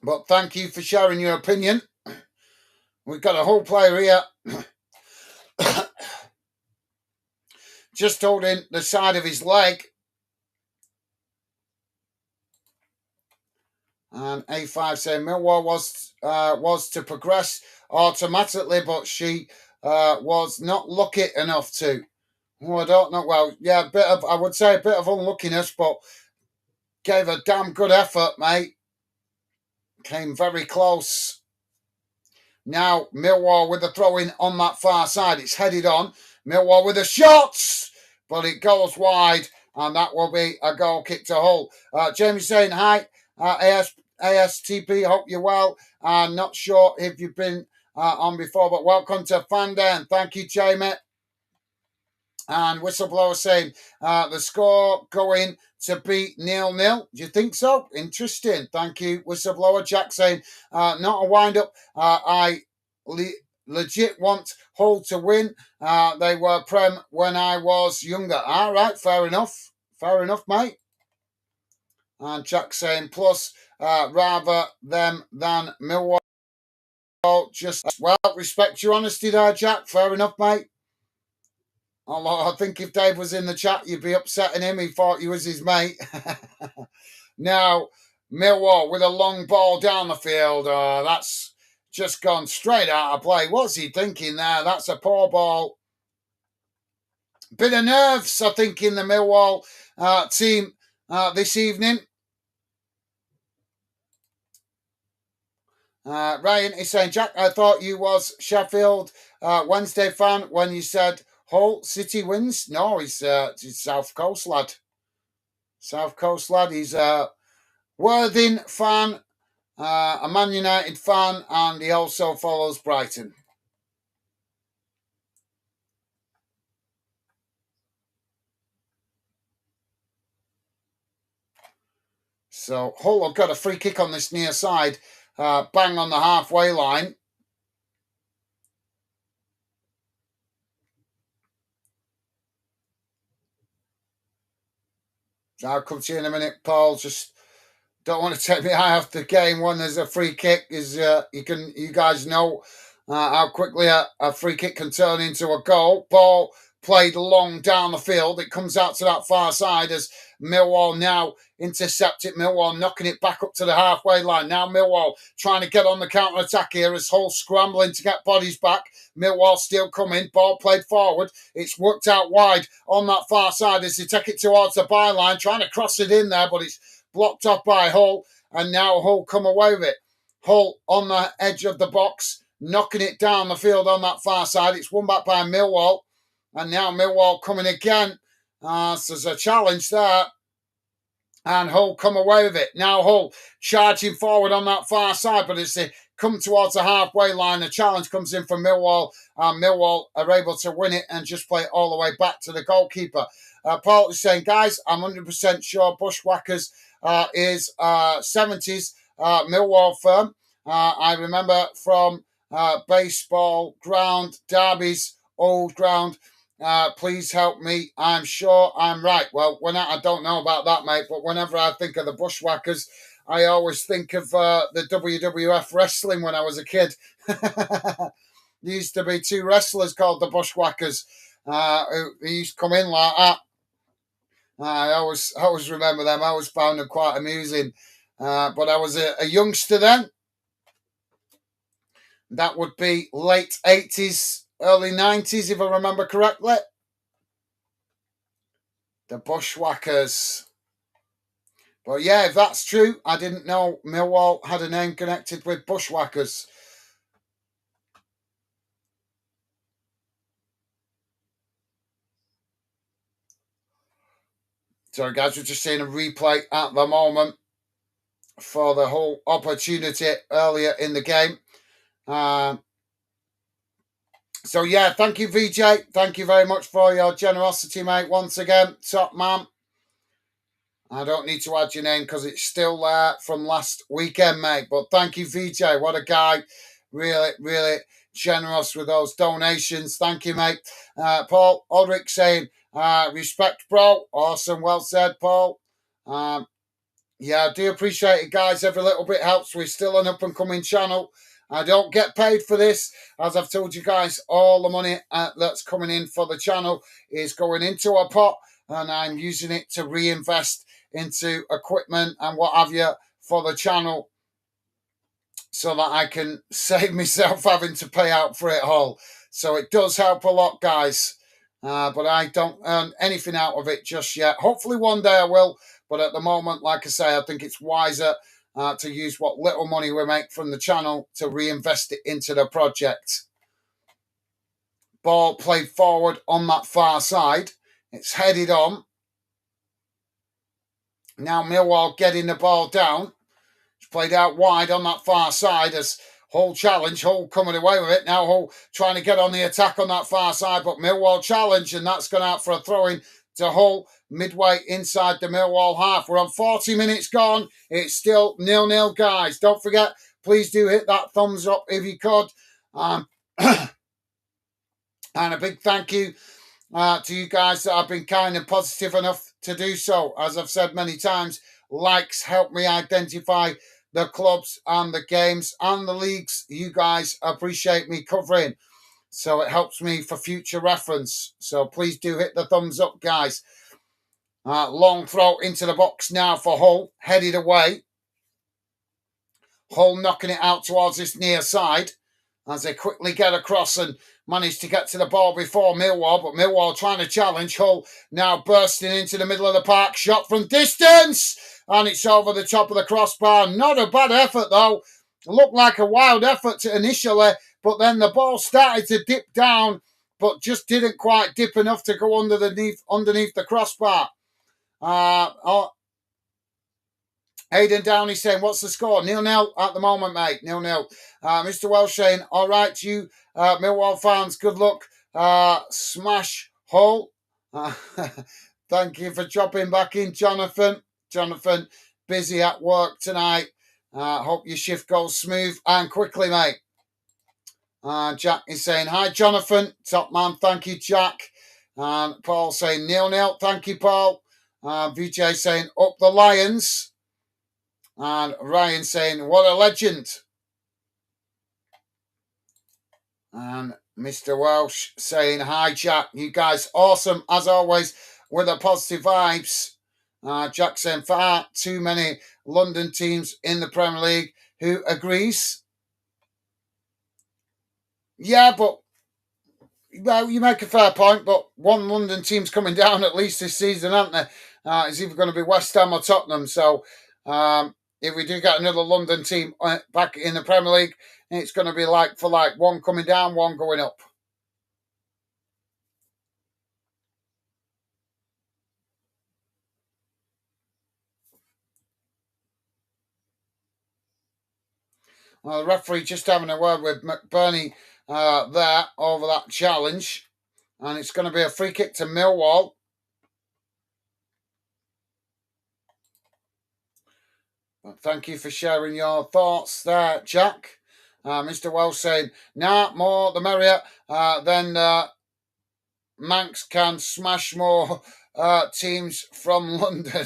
But thank you for sharing your opinion. We've got a Hull player here just holding the side of his leg. And A5 saying Millwall was to progress automatically, but she was not lucky enough to. Oh, I don't know. Well, yeah, I would say a bit of unluckiness, but gave a damn good effort, mate. Came very close. Now Millwall with the throw-in on that far side. It's headed on. Millwall with the shots, but it goes wide, and that will be a goal kick to Hull. Jamie saying hi. ASTP, hope you're well. Not sure if you've been on before, but welcome to Fandom. Thank you, Jamie. And Whistleblower saying the score going to be 0-0. Do you think so? Interesting. Thank you, Whistleblower. Jack saying not a wind-up. I legit want Hull to win. They were Prem when I was younger. All right, fair enough. Fair enough, mate. And Jack saying plus rather them than Millwall. Just, well, respect your honesty there, Jack. Fair enough, mate. I think if Dave was in the chat, you'd be upsetting him. He thought you was his mate. Now, Millwall with a long ball down the field. That's just gone straight out of play. What's he thinking there? That's a poor ball. Bit of nerves, I think, in the Millwall team this evening. Ryan is saying, Jack, I thought you was Sheffield Wednesday fan when you said Hull City wins. No, he's South Coast lad. South Coast lad. He's a Worthing fan, a Man United fan, and he also follows Brighton. So Hull have got a free kick on this near side, bang on the halfway line. So I'll come to you in a minute, Paul. Just don't want to take my eye off the game when there's a free kick. You guys know how quickly a free kick can turn into a goal. Ball played long down the field. It comes out to that far side as Millwall now intercept it. Millwall knocking it back up to the halfway line. Now Millwall trying to get on the counter-attack here as Hull scrambling to get bodies back. Millwall still coming. Ball played forward. It's worked out wide on that far side as they take it towards the byline, trying to cross it in there, but it's blocked off by Hull, and now Hull come away with it. Hull on the edge of the box, knocking it down the field on that far side. It's won back by Millwall, and now Millwall coming again. So there's a challenge there, and Hull come away with it. Now Hull charging forward on that far side, but as they come towards the halfway line, the challenge comes in from Millwall, and Millwall are able to win it and just play it all the way back to the goalkeeper. Paul is saying, guys, I'm 100% sure Bushwhackers is 70s Millwall firm. I remember from baseball ground, Derby's old ground. Please help me. I'm sure I'm right. Well, I don't know about that, mate, but whenever I think of the Bushwhackers, I always think of the WWF wrestling when I was a kid. There used to be two wrestlers called the Bushwhackers who used to come in like that. I always remember them. I always found them quite amusing. But I was a youngster then. That would be late 80s, early 90s, if I remember correctly. The Bushwhackers. But yeah, if that's true, I didn't know Millwall had a name connected with Bushwhackers. Sorry, guys, we're just seeing a replay at the moment for the whole opportunity earlier in the game. So, yeah, thank you, VJ. Thank you very much for your generosity, mate. Once again, top man. I don't need to add your name because it's still there from last weekend, mate. But thank you, VJ. What a guy. Really, really generous with those donations. Thank you, mate. Paul Aldrich saying, respect, bro. Awesome. Well said, Paul. Yeah, I do appreciate it, guys. Every little bit helps. We're still an up-and-coming channel. I don't get paid for this. As I've told you guys, all the money that's coming in for the channel is going into a pot, and I'm using it to reinvest into equipment and what have you for the channel so that I can save myself having to pay out for it all. So it does help a lot, guys. But I don't earn anything out of it just yet. Hopefully one day I will. But at the moment, like I say, I think it's wiser to use what little money we make from the channel to reinvest it into the project. Ball played forward on that far side. It's headed on. Now Millwall getting the ball down. It's played out wide on that far side as Hull challenge. Hull coming away with it. Now Hull trying to get on the attack on that far side, but Millwall challenge, and that's gone out for a throw-in to Hull midway inside the Millwall half. We're on 40 minutes gone. It's still 0-0, guys. Don't forget, please do hit that thumbs up if you could. And a big thank you to you guys that have been kind and positive enough to do so. As I've said many times, likes help me identify the clubs and the games and the leagues you guys appreciate me covering. So it helps me for future reference. So please do hit the thumbs up, guys. Long throw into the box now for Hull, headed away. Hull knocking it out towards this near side as they quickly get across and manage to get to the ball before Millwall, but Millwall trying to challenge. Hull now bursting into the middle of the park, shot from distance, and it's over the top of the crossbar. Not a bad effort, though. Looked like a wild effort initially, but then the ball started to dip down, but just didn't quite dip enough to go underneath the crossbar. Aidan Downey saying, what's the score? 0-0 at the moment, mate. 0-0. Mr. Welsh saying, all right, you Millwall fans, good luck. Smash Hull. Thank you for dropping back in, Jonathan. Jonathan, busy at work tonight. Hope your shift goes smooth and quickly, mate. Jack is saying, hi, Jonathan. Top man, thank you, Jack. And Paul saying, 0-0. Thank you, Paul. Vijay saying, up the Lions. And Ryan saying, what a legend. And Mr. Welsh saying, hi, Jack. You guys awesome, as always, with the positive vibes. Jack saying, far too many London teams in the Premier League. Who agrees? Yeah, but well, you make a fair point, but one London team's coming down at least this season, aren't they? It's either going to be West Ham or Tottenham. So if we do get another London team back in the Premier League, it's going to be like for like, one coming down, one going up. Well, the referee just having a word with McBurney there over that challenge. And it's going to be a free kick to Millwall. But thank you for sharing your thoughts there, Jack. Mr. Wells saying, nah, more the merrier. Then Manx can smash more teams from London.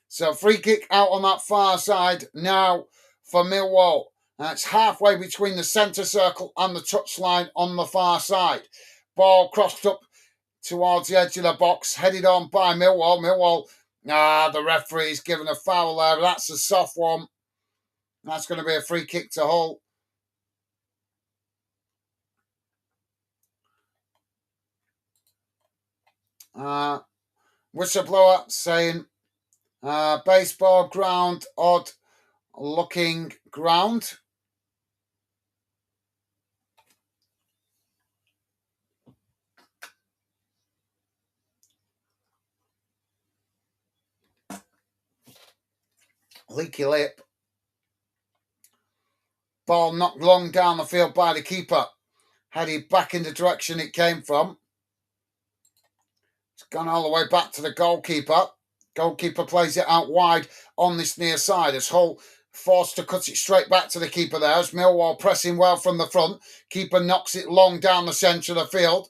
So free kick out on that far side now for Millwall. It's halfway between the centre circle and the touchline on the far side. Ball crossed up towards the edge of the box, headed on by Millwall. Millwall, the referee's given a foul there. That's a soft one. That's going to be a free kick to Hull. Whistleblower saying, baseball ground, odd looking ground. Leaky lip. Ball knocked long down the field by the keeper. Headed back in the direction it came from. It's gone all the way back to the goalkeeper. Goalkeeper plays it out wide on this near side as Hull forced to cut it straight back to the keeper there as Millwall pressing well from the front. Keeper knocks it long down the centre of the field.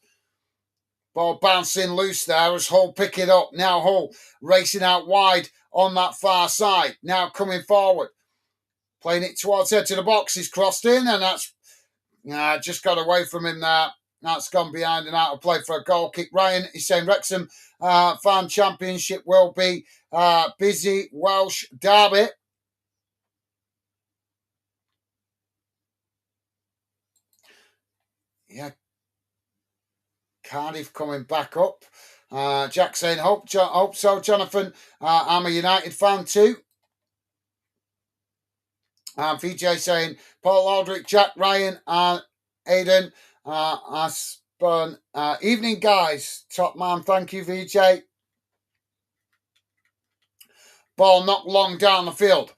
Ball bouncing loose there as Hull pick it up. Now Hull racing out wide on that far side. Now coming forward. Playing it towards the edge of the box. He's crossed in and that's just got away from him there. That's gone behind and out of play for a goal kick. Ryan is saying Wrexham Fan Championship will be busy Welsh derby. Yeah, Cardiff coming back up. Jack saying, hope so, Jonathan. I'm a United fan too. VJ saying, Paul Aldrich, Jack Ryan, and Aidan Aspen. Evening, guys. Top man. Thank you, VJ. Ball not long down the field.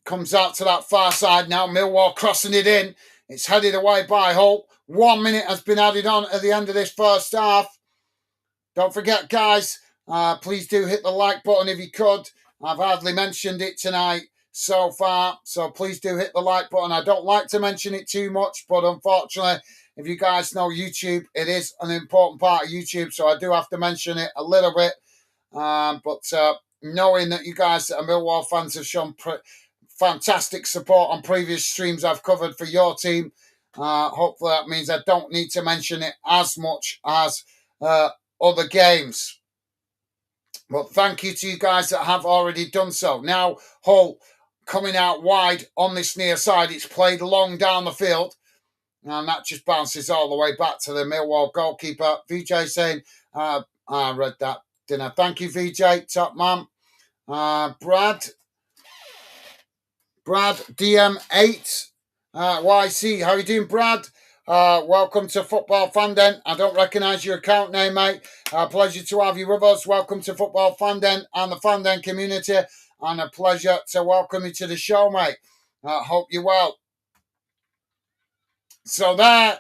Comes out to that far side now. Millwall crossing it in. It's headed away by Hull. 1 minute has been added on at the end of this first half. Don't forget, guys, please do hit the like button if you could. I've hardly mentioned it tonight so far, so please do hit the like button. I don't like to mention it too much, but unfortunately, if you guys know YouTube, it is an important part of YouTube, so I do have to mention it a little bit. But knowing that you guys that are Millwall fans have shown fantastic support on previous streams I've covered for your team, hopefully that means I don't need to mention it as much as other games. But thank you to you guys that have already done so. Now, Hull coming out wide on this near side. It's played long down the field. And that just bounces all the way back to the Millwall goalkeeper. VJ saying, I read that, didn't I? Thank you, VJ. Top man. Brad DM8. YC, how you doing, Brad? Welcome to Football Fandom. I don't recognise your account name, mate. Pleasure to have you with us. Welcome to Football Fandom and the Fandom community. And a pleasure to welcome you to the show, mate. Hope you're well. So there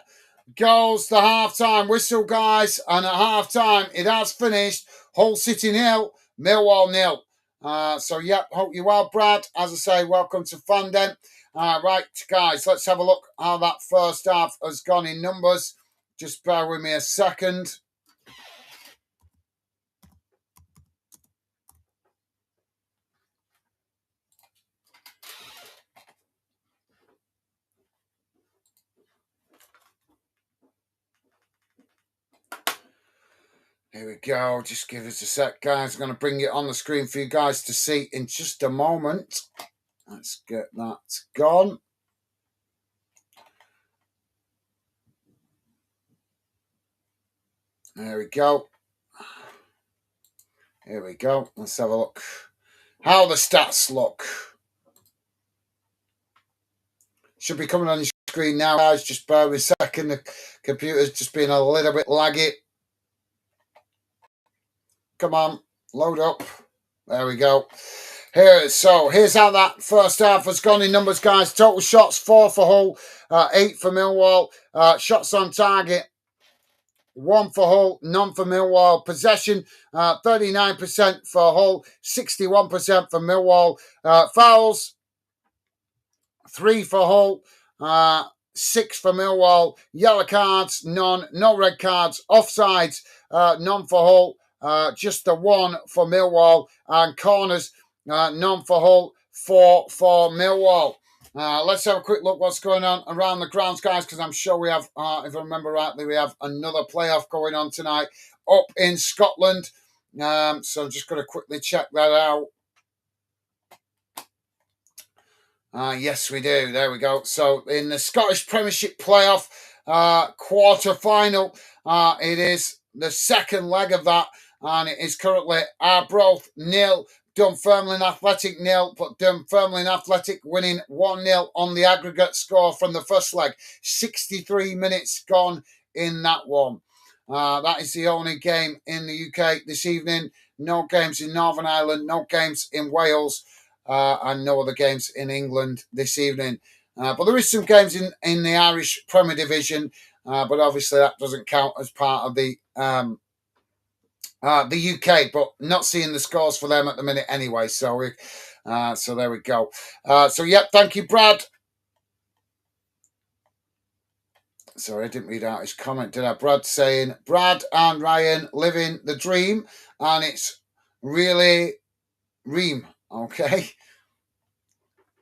goes the half-time whistle, guys. And at half-time, it has finished. Hull City 0, Millwall 0. So, yep, hope you're well, Brad. As I say, welcome to Fandom. Right, guys, let's have a look how that first half has gone in numbers. Just bear with me a second. Here we go. Just give us a sec, guys. I'm going to bring it on the screen for you guys to see in just a moment. Let's get that gone. There we go. Here we go. Let's have a look. How the stats look. Should be coming on your screen now, guys. Just bear with a second. The computer's just been a little bit laggy. Come on. Load up. There we go. Here's how that first half has gone in numbers, guys. Total shots, 4 for Hull, 8 for Millwall. Shots on target, 1 for Hull, none for Millwall. Possession, 39% for Hull, 61% for Millwall. Fouls, 3 for Hull, 6 for Millwall. Yellow cards, none. No red cards. Offsides, none for Hull. Just the 1 for Millwall. And corners, none for Hull, 4 for Millwall. Let's have a quick look what's going on around the grounds, guys, because I'm sure we have, if I remember rightly, we have another playoff going on tonight up in Scotland. So I'm just going to quickly check that out. Yes, we do. There we go. So in the Scottish Premiership playoff quarter-final, it is the second leg of that, and it is currently Arbroath 0, Dunfermline Athletic 0, but Dunfermline Athletic winning 1-0 on the aggregate score from the first leg. 63 minutes gone in that one. That is the only game in the UK this evening. No games in Northern Ireland, no games in Wales, and no other games in England this evening. But there is some games in the Irish Premier Division, but obviously that doesn't count as part of the UK, but not seeing the scores for them at the minute anyway. So so there we go. So, yep, thank you, Brad. Sorry, I didn't read out his comment, did I? Brad saying, Brad and Ryan living the dream, and it's really Ream, okay?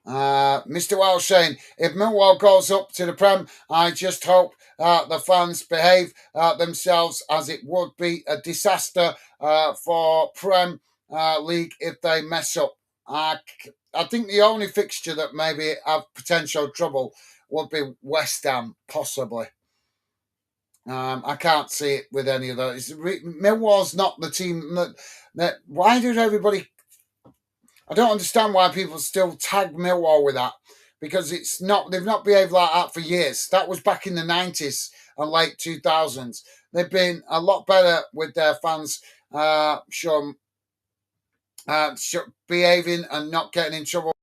Mr. Welsh saying, if Millwall goes up to the Prem, I just hope the fans behave themselves, as it would be a disaster for Prem League if they mess up. I think the only fixture that maybe have potential trouble would be West Ham, possibly. I can't see it with any of those. Millwall's not the team that. Why did everybody? I don't understand why people still tag Millwall with that, because it's not. They've not behaved like that for years. That was back in the 90s and late 2000s. They've been a lot better with their fans, behaving and not getting in trouble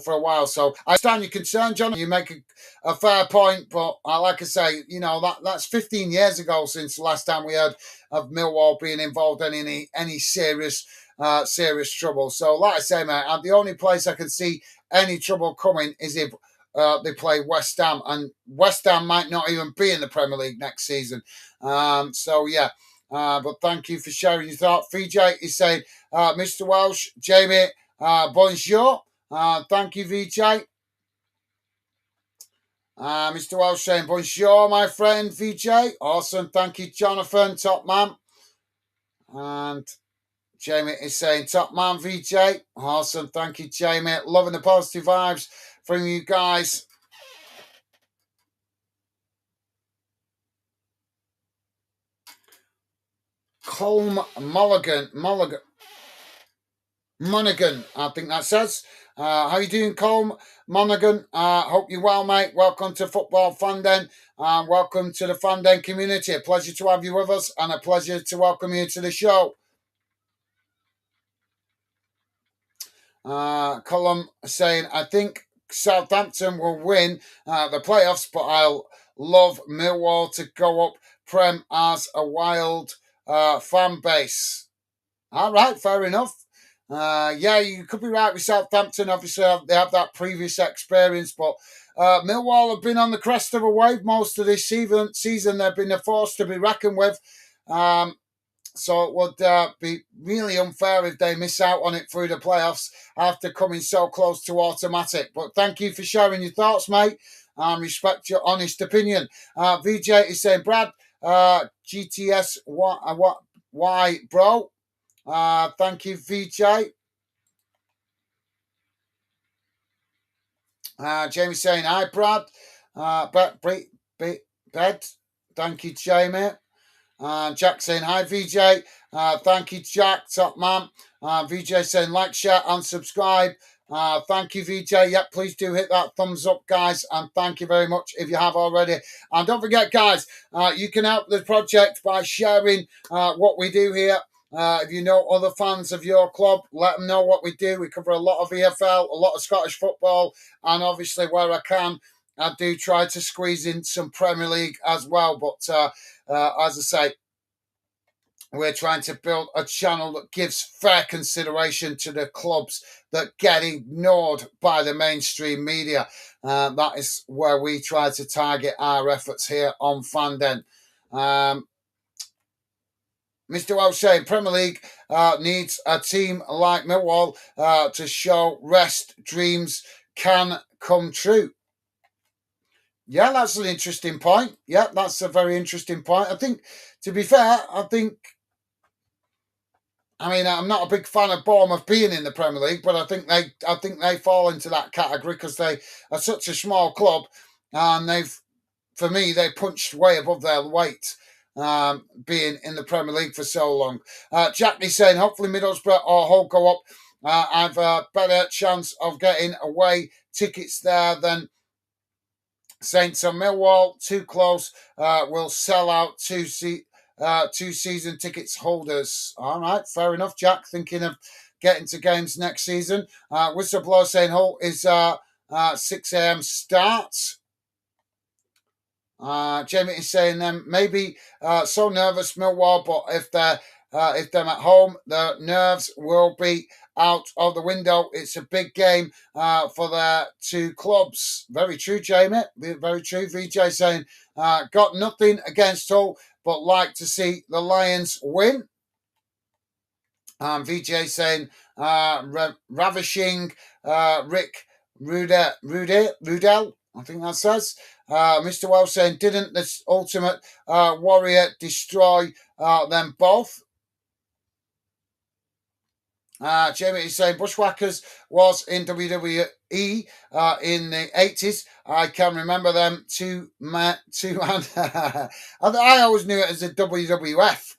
for a while. So I understand your concern, John. You make a fair point, but like I say, that's 15 years ago since the last time we heard of Millwall being involved in any serious trouble. So like I say, mate, the only place I can see any trouble coming is if they play West Ham, and West Ham might not even be in the Premier League next season. So yeah. But thank you for sharing your thought. VJ is saying, Mr. Welsh, Jamie, bonjour. Thank you, VJ. Mr. Welsh saying, bonjour, my friend, VJ. Awesome. Thank you, Jonathan, top man. And Jamie is saying, top man, VJ. Awesome. Thank you, Jamie. Loving the positive vibes from you guys. Colm Monaghan, I think that says. How you doing, Colm Monaghan? Hope you're well, mate. Welcome to Football Fandom. Welcome to the Fandom community. A pleasure to have you with us, and a pleasure to welcome you to the show. Colm saying, I think Southampton will win the playoffs, but I'll love Millwall to go up Prem as a wild fan base. All right, fair enough. Yeah, you could be right with Southampton. Obviously, they have that previous experience, but Millwall have been on the crest of a wave most of this season. They've been a force to be reckoned with. So it would be really unfair if they miss out on it through the playoffs after coming so close to automatic. But thank you for sharing your thoughts, mate. Respect your honest opinion. VJ is saying, Brad, GTS, why, bro? Thank you, VJ. Jamie saying, hi, Brad. Bed. Thank you, Jamie. Jack saying, hi, VJ. Thank you, Jack, top man. VJ saying, like, share, and subscribe. Thank you, VJ. Yep, please do hit that thumbs up, guys. And thank you very much if you have already. And don't forget, guys, you can help the project by sharing what we do here. If you know other fans of your club, let them know what we do. We cover a lot of EFL, a lot of Scottish football, and obviously where I can, I do try to squeeze in some Premier League as well. But as I say, we're trying to build a channel that gives fair consideration to the clubs that get ignored by the mainstream media. That is where we try to target our efforts here on Fandom. Mr. Welsh saying Premier League needs a team like Millwall to show rest dreams can come true. Yeah, that's an interesting point. Yeah, that's a very interesting point. I think, to be fair, I'm not a big fan of Bournemouth being in the Premier League, but I think they fall into that category because they are such a small club, and for me, they punched way above their weight, being in the Premier League for so long. Jack is saying, hopefully Middlesbrough or Hull go up. I've a better chance of getting away tickets there than Saints and Millwall. Too close. Will sell out two season tickets holders. All right, fair enough, Jack. Thinking of getting to games next season. Whistleblower saying Hull is 6 a.m. starts. Jamie is saying them maybe so nervous Millwall, but if they're at home, the nerves will be out of the window. It's a big game for their two clubs. Very true, Jamie. Very true. VJ saying got nothing against Hull, but like to see the Lions win. VJ saying ravishing Rick Rudell. I think that says. Mr. Wells saying, didn't this Ultimate Warrior destroy them both? Jamie is saying Bushwhackers was in WWE in the 80s. I can remember them I always knew it as a WWF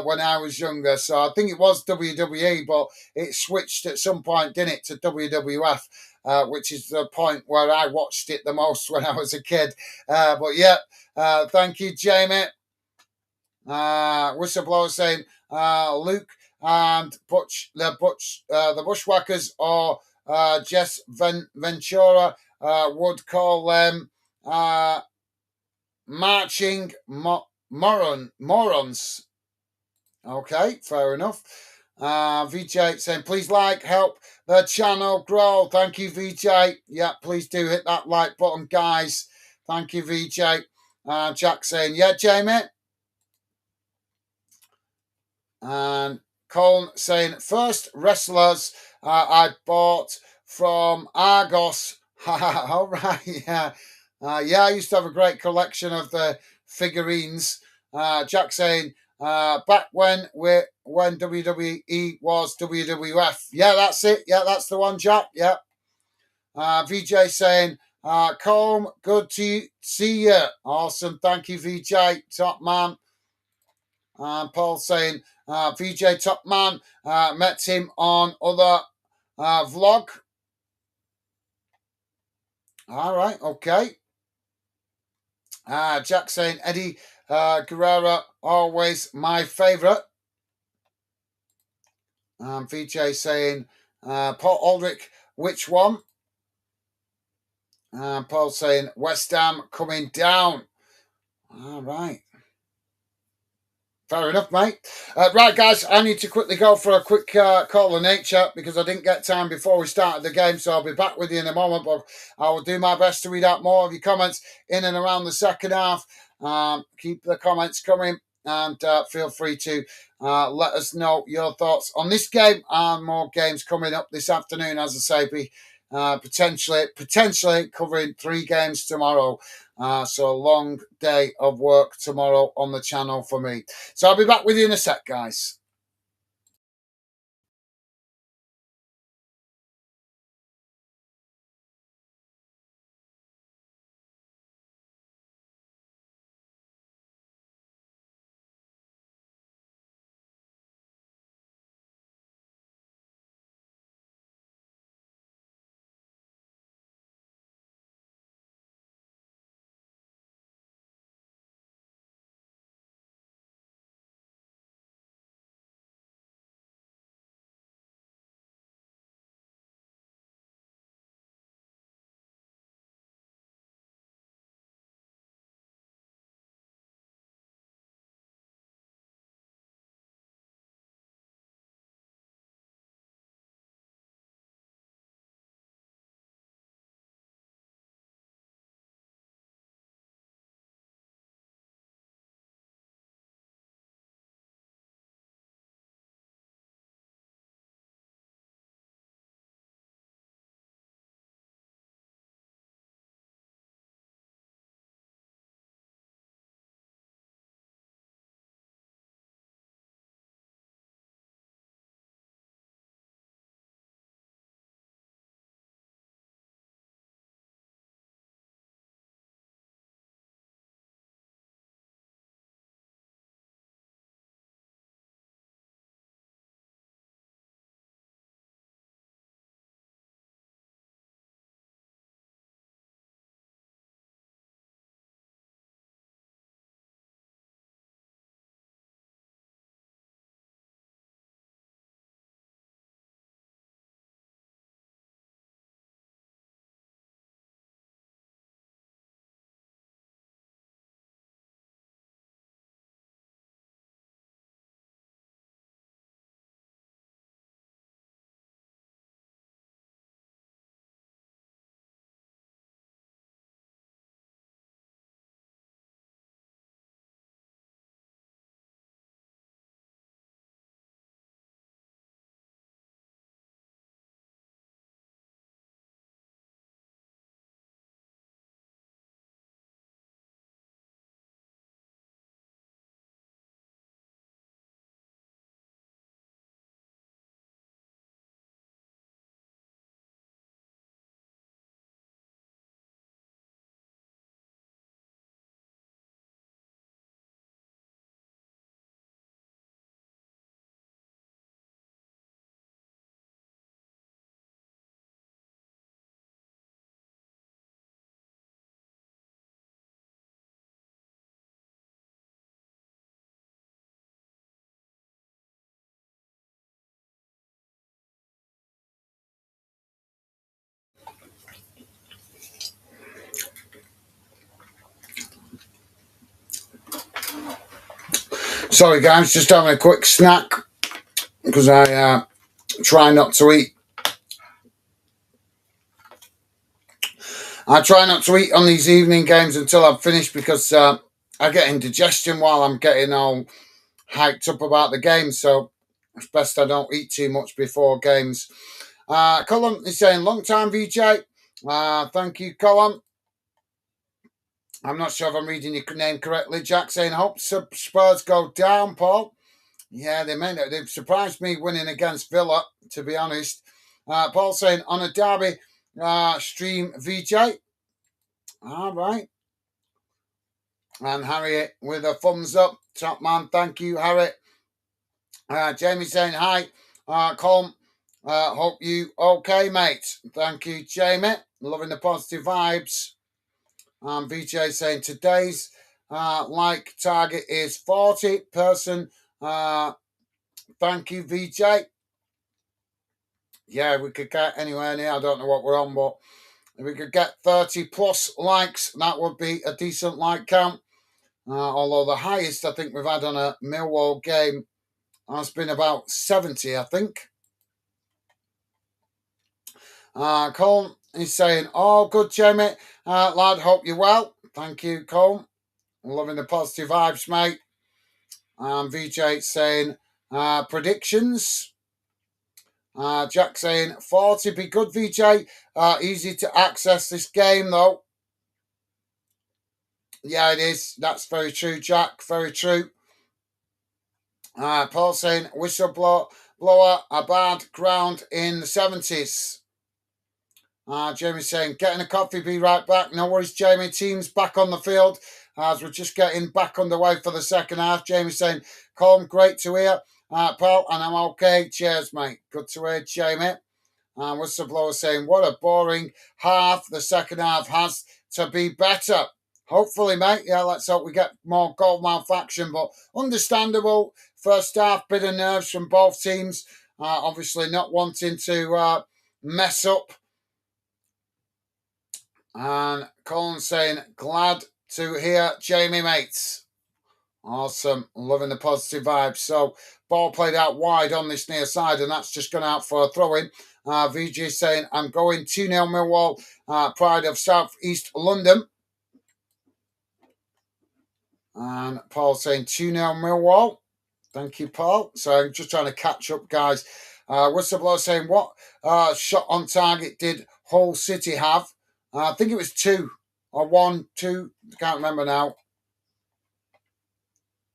when I was younger. So I think it was WWE, but it switched at some point, didn't it, to WWF, which is the point where I watched it the most when I was a kid. But yeah, thank you, Jamie. Whistleblower saying Luke and the Bushwhackers or Jess Ventura would call them uh, marching morons. Okay, fair enough. VJ saying, please help the channel grow. Thank you, VJ. Yeah, please do hit that like button, guys. Thank you, VJ. Jack saying, yeah, Jamie. And Colin saying, first wrestlers I bought from Argos. All right, yeah. Yeah, I used to have a great collection of the figurines. Jack saying, back when WWE was WWF. Yeah, that's it. Yeah, that's the one, Jack. Yeah. VJ saying, Colm, good to see you. Awesome. Thank you, VJ. Top man. Paul saying, VJ Top Man, met him on other vlog. All right, okay. Jack saying, Eddie Guerrero, always my favourite. VJ saying, Paul Aldrich, which one? Paul saying, West Ham coming down. All right. Fair enough, mate. Right, guys, I need to quickly go for a quick call of nature because I didn't get time before we started the game, so I'll be back with you in a moment, but I will do my best to read out more of your comments in and around the second half. Keep the comments coming and feel free to let us know your thoughts on this game and more games coming up this afternoon. As I say, be potentially covering 3 games tomorrow. So a long day of work tomorrow on the channel for me. So I'll be back with you in a sec, guys. Sorry, guys, just having a quick snack because I try not to eat. I try not to eat on these evening games until I've finished because I get indigestion while I'm getting all hyped up about the game. So it's best I don't eat too much before games. Colin is saying, long time VJ. Thank you, Colin. I'm not sure if I'm reading your name correctly. Jack saying, hope Spurs go down, Paul. Yeah, they may not. They've surprised me winning against Villa, to be honest. Paul saying, on a derby stream, VJ. All right. And Harriet with a thumbs up. Top man, thank you, Harriet. Jamie saying, hi, Colm. Hope you okay, mate. Thank you, Jamie. Loving the positive vibes. VJ saying, today's like target is 40 person. Thank you, VJ. Yeah, we could get anywhere near. I don't know what we're on, but if we could get 30 plus likes, that would be a decent like count. Although the highest I think we've had on a Millwall game has been about 70, I think. Colm is saying, oh, good, Jamie. Lad, hope you're well. Thank you, Colm. Loving the positive vibes, mate. VJ saying, predictions. Jack saying, 40 be good, VJ. Easy to access this game, though. Yeah, it is. That's very true, Jack. Very true. Paul saying, whistleblower, a bad ground in the 70s. Jamie saying, getting a coffee, be right back. No worries, Jamie. Team's back on the field as we're just getting back underway for the second half. Jamie saying, Colm, great to hear. Paul, and I'm okay. Cheers, mate. Good to hear, Jamie. Whistleblower saying, what a boring half. The second half has to be better. Hopefully, mate. Yeah, let's hope we get more goal malfunction, but understandable. First half, bit of nerves from both teams. Obviously not wanting to mess up. And Colin saying, glad to hear Jamie, mates. Awesome. Loving the positive vibes. So, ball played out wide on this near side, and that's just gone out for a throw-in. VG saying, I'm going 2-0 Millwall, pride of South East London. And Paul saying 2-0 Millwall. Thank you, Paul. So I'm just trying to catch up, guys. Whistleblower saying, what shot on target did Hull City have? I think it was 2 or 1, 2. I can't remember now.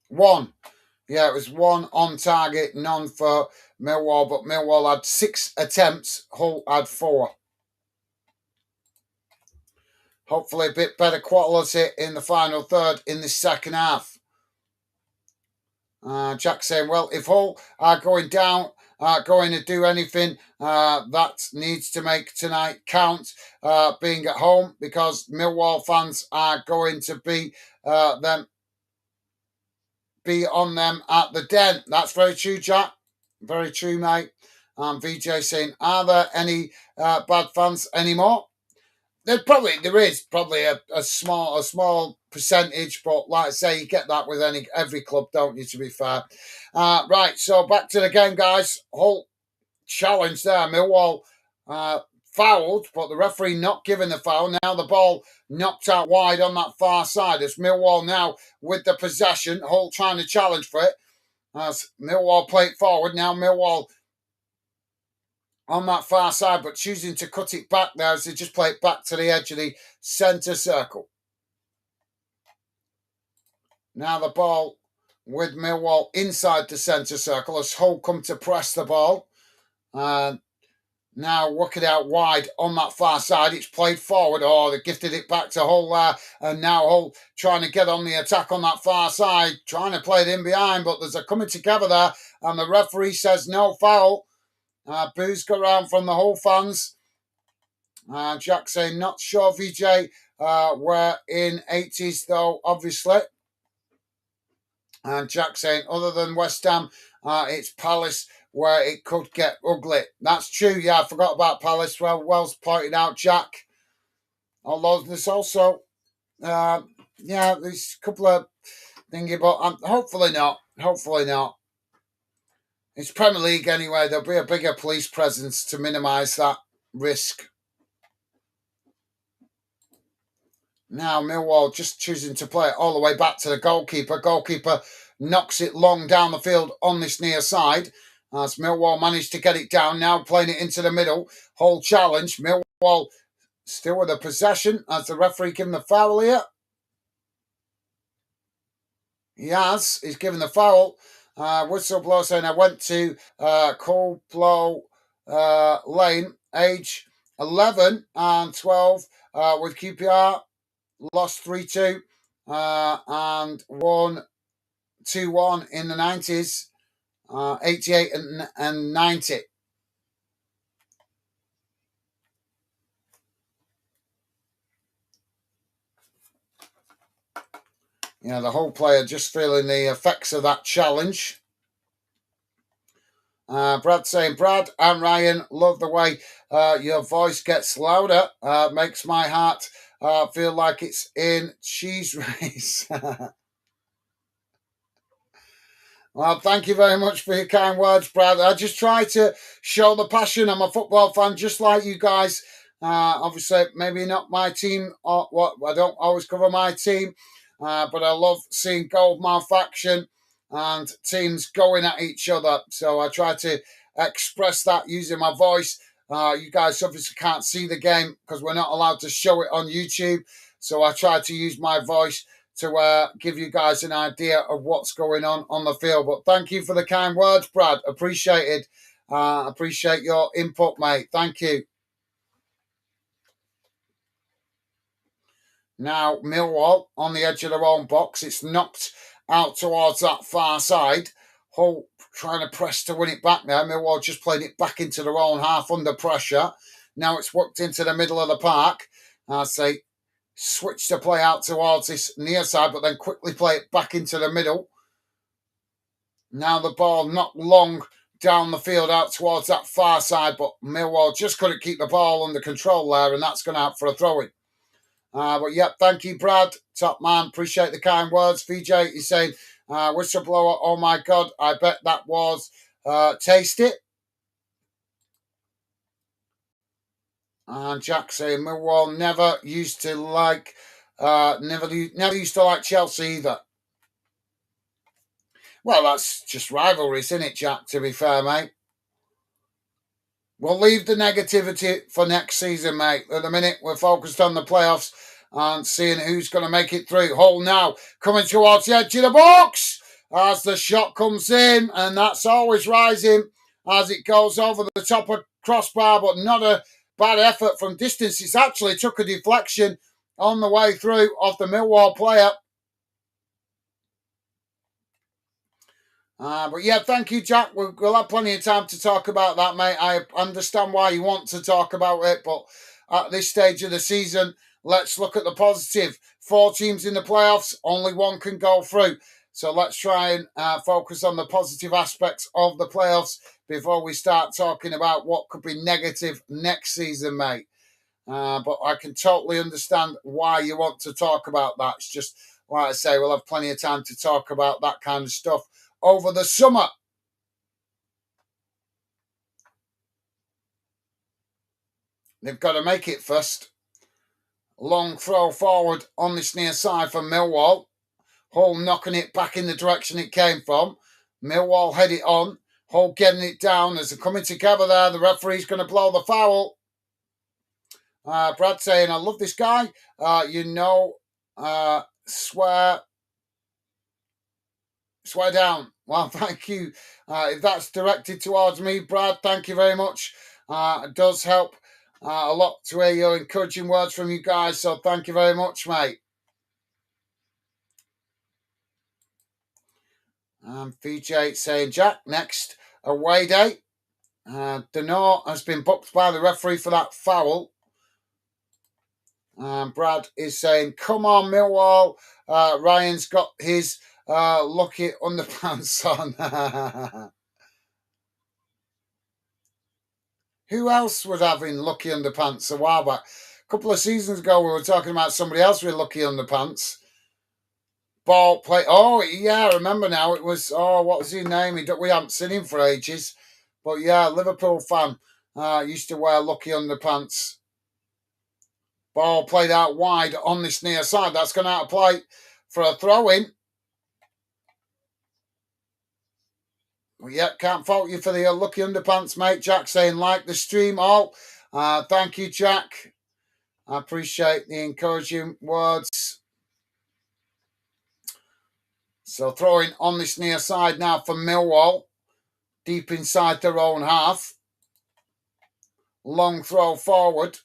1. Yeah, it was 1 on target, none for Millwall, but Millwall had 6 attempts. Hull had 4. Hopefully a bit better quality in the final third in the second half. Jack saying, well, if Hull are going down, going to do anything, that needs to make tonight count, being at home, because Millwall fans are going to be on them at the Den. That's very true, Jack. Very true, mate. VJ saying, are there any bad fans anymore? There is probably a small percentage, but like I say, you get that with every club, don't you, to be fair. Right, so back to the game, guys. Hull challenge there. Millwall fouled, but the referee not giving the foul. Now the ball knocked out wide on that far side. It's Millwall now with the possession. Hull trying to challenge for it. As Millwall play it forward. Now Millwall on that far side, but choosing to cut it back there as they just play it back to the edge of the centre circle. Now the ball with Millwall inside the centre circle as Hull come to press the ball. Now work it out wide on that far side. It's played forward. Oh, they gifted it back to Hull there. And now Hull trying to get on the attack on that far side, trying to play it in behind, but there's a coming together there. And the referee says no foul. Boos go around from the Hull fans. Jack saying, not sure, VJ. We're in 80s, though, obviously. And Jack saying, other than West Ham, it's Palace where it could get ugly. That's true, yeah, I forgot about Palace. Well, Wells pointed out, Jack. Although there's also, there's a couple of thingy, but hopefully not. Hopefully not. It's Premier League anyway. There'll be a bigger police presence to minimise that risk. Now Millwall just choosing to play it all the way back to the goalkeeper. Goalkeeper knocks it long down the field on this near side. As Millwall managed to get it down, now playing it into the middle. Whole challenge. Millwall still with the possession as the referee giving the foul here. He's given the foul. Whistleblower saying I went to Coldblow Lane, age 11 and 12 with QPR. Lost 3-2 and won 2-1 in the 90s, 88 and 90. The whole player just feeling the effects of that challenge. Brad saying, Brad and Ryan, love the way your voice gets louder. Makes my heart feel like it's in cheese race. Well, thank you very much for your kind words, Brad. I just try to show the passion. I'm a football fan just like you guys. Obviously, maybe not my team, or what I don't always cover my team, but I love seeing goalmouth action and teams going at each other. So I try to express that using my voice. You guys obviously can't see the game because we're not allowed to show it on YouTube. So I try to use my voice to give you guys an idea of what's going on the field. But thank you for the kind words, Brad. Appreciated. Appreciate your input, mate. Thank you. Now, Millwall on the edge of their own box. It's knocked out towards that far side. Hull trying to press to win it back now. Millwall just playing it back into their own half under pressure. Now it's worked into the middle of the park. Say switch the play out towards this near side, but then quickly play it back into the middle. Now the ball not long down the field out towards that far side, but Millwall just couldn't keep the ball under control there, and that's gone out for a throw-in. But thank you, Brad. Top man. Appreciate the kind words. VJ is saying, whistleblower, oh my God, I bet that was taste it. And Jack saying Millwall never used to like Chelsea either. Well, that's just rivalries, isn't it, Jack, to be fair, mate? We'll leave the negativity for next season, mate. At the minute, we're focused on the playoffs and seeing who's going to make it through. Hull now coming towards the edge of the box as the shot comes in, and that's always rising as it goes over the top of crossbar, but not a bad effort from distance. It's actually took a deflection on the way through of the Millwall player. But thank you, Jack. We'll have plenty of time to talk about that, mate. I understand why you want to talk about it, but at this stage of the season, let's look at the positive. 4 teams in the playoffs, only one can go through. So let's try and focus on the positive aspects of the playoffs before we start talking about what could be negative next season, mate. But I can totally understand why you want to talk about that. It's just, like I say, we'll have plenty of time to talk about that kind of stuff over the summer. They've got to make it first. Long throw forward on this near side for Millwall. Hull knocking it back in the direction it came from. Millwall head it on. Hull getting it down as they're coming together there. The referee's going to blow the foul. Brad saying, I love this guy. Swear down. Well, thank you. If that's directed towards me, Brad, thank you very much. It does help a lot to hear your encouraging words from you guys, so thank you very much, mate. VJ saying, Jack, next away day. Denor has been booked by the referee for that foul. Brad is saying, come on, Millwall. Ryan's got his lucky underpants on. Who else was having lucky underpants a while back? A couple of seasons ago, we were talking about somebody else with lucky underpants. Ball play. Oh, yeah, I remember now. It was, what was his name? We haven't seen him for ages. But yeah, Liverpool fan. Used to wear lucky underpants. Ball played out wide on this near side. That's gone out of play for a throw-in. Yeah, can't fault you for the lucky underpants, mate. Jack saying, like the stream all. Thank you, Jack. I appreciate the encouraging words. So throwing on this near side now for Millwall. Deep inside their own half. Long throw forward.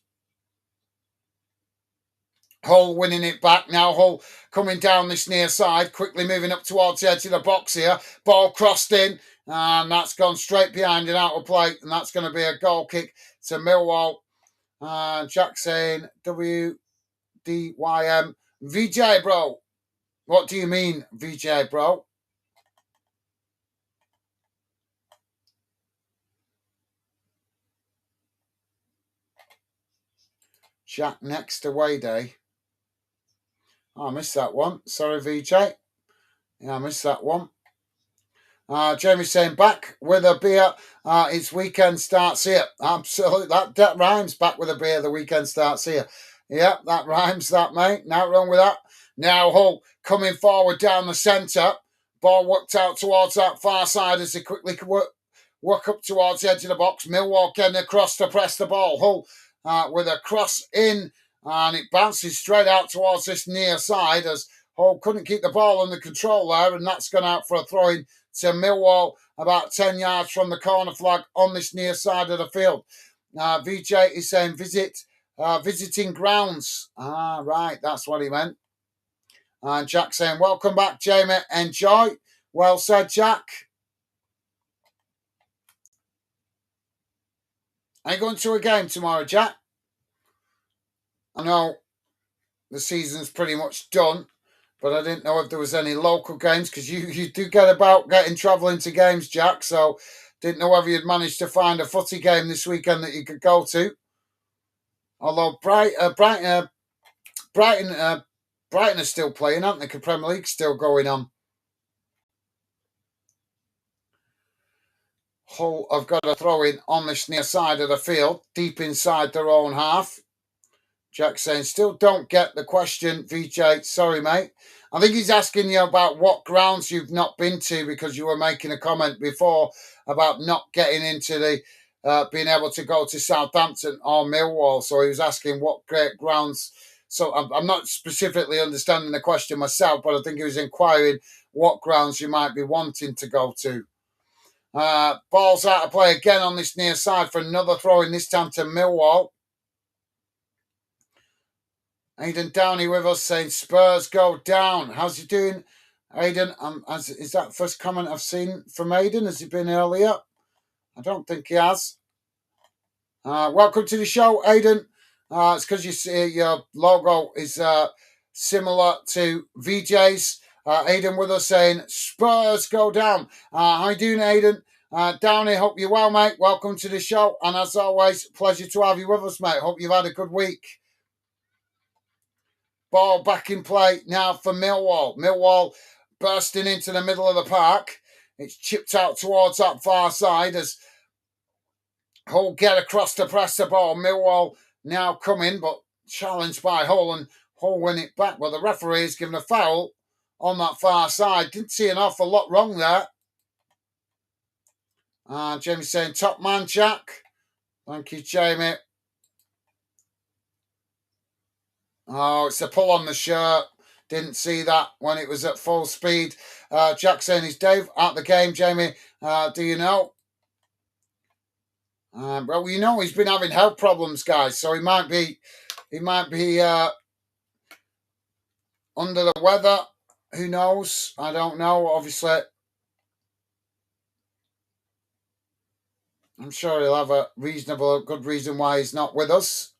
Hull winning it back now. Hull coming down this near side, quickly moving up towards the edge of the box here. Ball crossed in, and that's gone straight behind and out of play, and that's going to be a goal kick to Millwall. Jack saying WDYM. VJ, bro. What do you mean, VJ, bro? Jack next away day. Oh, I missed that one. Sorry, VJ. Yeah, I missed that one. Jamie saying back with a beer. Its weekend starts here. Absolutely, that rhymes. Back with a beer. The weekend starts here. Yeah, that rhymes. That mate. Not wrong with that. Now Hull coming forward down the centre. Ball worked out towards that far side as they quickly work up towards the edge of the box. Millwall getting across to press the ball. Hull with a cross in, and it bounces straight out towards this near side as Hull couldn't keep the ball under control there, and that's gone out for a throw-in to Millwall about 10 yards from the corner flag on this near side of the field. VJ is saying visiting grounds. Right, that's what he meant. And Jack saying, welcome back, Jamie. Enjoy. Well said, Jack. Are you going to a game tomorrow, Jack? I know the season's pretty much done, but I didn't know if there was any local games, because you do get about travelling to games, Jack, so didn't know whether you'd managed to find a footy game this weekend that you could go to. Although Brighton are still playing, aren't they? The Premier League's still going on. Hull have got a throw in on this near side of the field, deep inside their own half. Jack saying, still don't get the question, VJ. Sorry, mate. I think he's asking you about what grounds you've not been to, because you were making a comment before about not getting into the being able to go to Southampton or Millwall. So he was asking what great grounds. So I'm not specifically understanding the question myself, but I think he was inquiring what grounds you might be wanting to go to. Ball's out of play again on this near side for another throw in, this time to Millwall. Aidan Downey with us saying Spurs go down. How's he doing, Aidan? Is that the first comment I've seen from Aidan? Has he been earlier? I don't think he has. Welcome to the show, Aidan. It's because you see your logo is similar to VJ's. Aidan with us saying Spurs go down. How you doing, Aidan? Downey, hope you're well, mate. Welcome to the show. And as always, pleasure to have you with us, mate. Hope you've had a good week. Ball back in play now for Millwall. Millwall bursting into the middle of the park. It's chipped out towards that far side as Hull get across to press the ball. Millwall now coming, but challenged by Hull, and Hull win it back. Well, the referee is given a foul on that far side. Didn't see an awful lot wrong there. Jamie saying, top man, Jack. Thank you, Jamie. Oh, it's a pull on the shirt. Didn't see that when it was at full speed. Jack saying, is Dave at the game, Jamie? Do you know? Well, you know he's been having health problems, guys, so he might be under the weather. Who knows? I don't know. Obviously, I'm sure he'll have a good reason why he's not with us.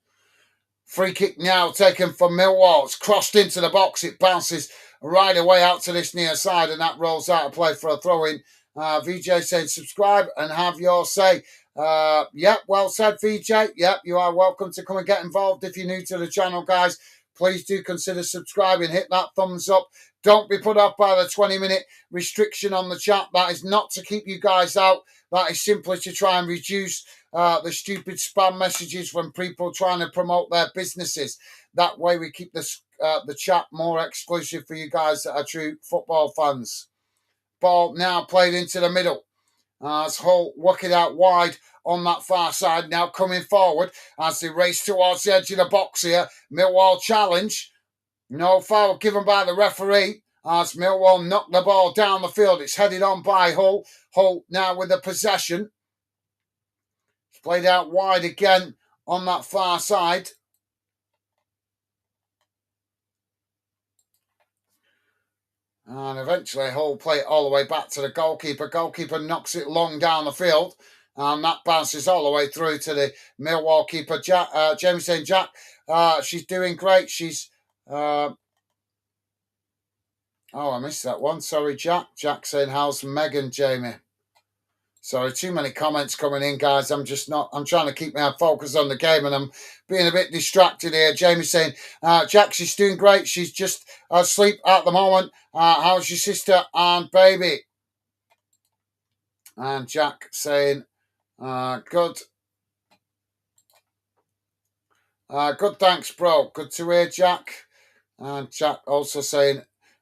Free kick now taken from Millwall. It's crossed into the box. It bounces right away out to this near side, and that rolls out of play for a throw-in. VJ saying subscribe and have your say. Yep, well said, VJ. Yep, you are welcome to come and get involved if you're new to the channel, guys. please do consider subscribing. Hit that thumbs up. Don't be put off by the 20-minute restriction on the chat. That is not to keep you guys out. That is simply to try and reduce the stupid spam messages from people trying to promote their businesses. That way we keep the chat more exclusive for you guys that are true football fans. Ball now played into the middle. As Hull work it out wide on that far side. Now coming forward as they race towards the edge of the box here. Millwall challenge. No foul given by the referee as Millwall knocked the ball down the field. It's headed on by Hull. Hull now with the possession. It's played out wide again on that far side. And eventually Hull play it all the way back to the goalkeeper. Goalkeeper knocks it long down the field. And that bounces all the way through to the Millwall keeper, Jamie saying, Jack, she's doing great. She's... I missed that one. Sorry, Jack. Jack saying, how's Megan, Jamie? Sorry, too many comments coming in, guys. I'm trying to keep my focus on the game and I'm being a bit distracted here. Jamie saying, Jack, she's doing great. She's just asleep at the moment. How's your sister and baby? And Jack saying, good. Good, thanks, bro. Good to hear, Jack. And Jack also saying,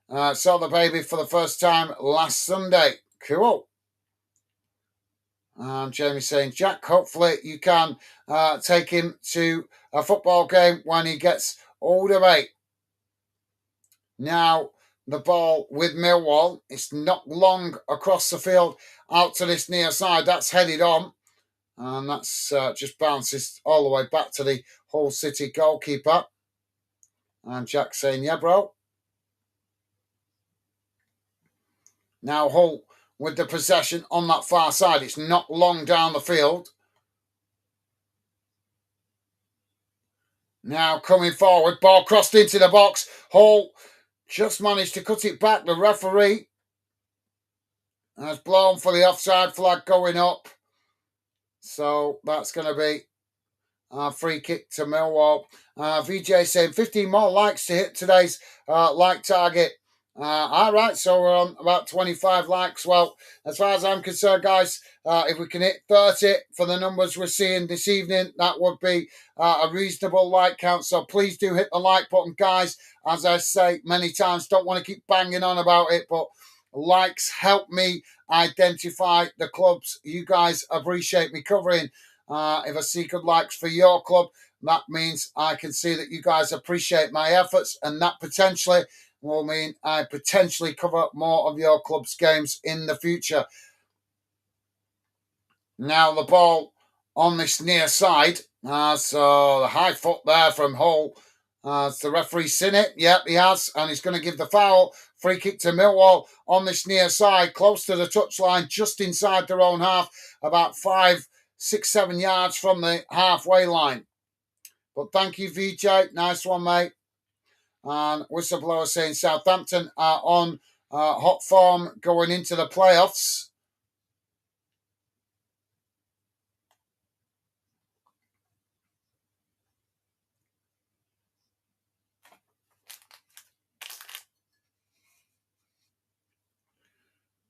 saw the baby for the first time last Sunday. Cool. And Jamie saying, Jack, hopefully you can take him to a football game when he gets older, mate. Now, the ball with Millwall. It's not long across the field out to this near side. That's headed on. And that's just bounces all the way back to the Hull City goalkeeper. And Jack saying, yeah, bro. Now Hull with the possession on that far side. It's not long down the field. Now coming forward, ball crossed into the box. Hull just managed to cut it back. The referee has blown for the offside flag going up. So that's going to be a free kick to Millwall. VJ saying 15 more likes to hit today's like target. All right, so we're on about 25 likes. Well, as far as I'm concerned, guys, if we can hit 30 for the numbers we're seeing this evening, that would be a reasonable like count. So please do hit the like button, guys. As I say many times, don't want to keep banging on about it, but likes help me identify the clubs you guys appreciate me covering. If I see good likes for your club, that means I can see that you guys appreciate my efforts, and that potentially will mean I potentially cover more of your club's games in the future. Now the ball on this near side. So the high foot there from Hull. Has the referee seen it? Yep, he has. And he's going to give the foul. Free kick to Millwall on this near side. Close to the touchline, just inside their own half. About 5, 6, 7 yards from the halfway line. But thank you, VJ. Nice one, mate. And whistleblower saying Southampton are on hot form going into the playoffs.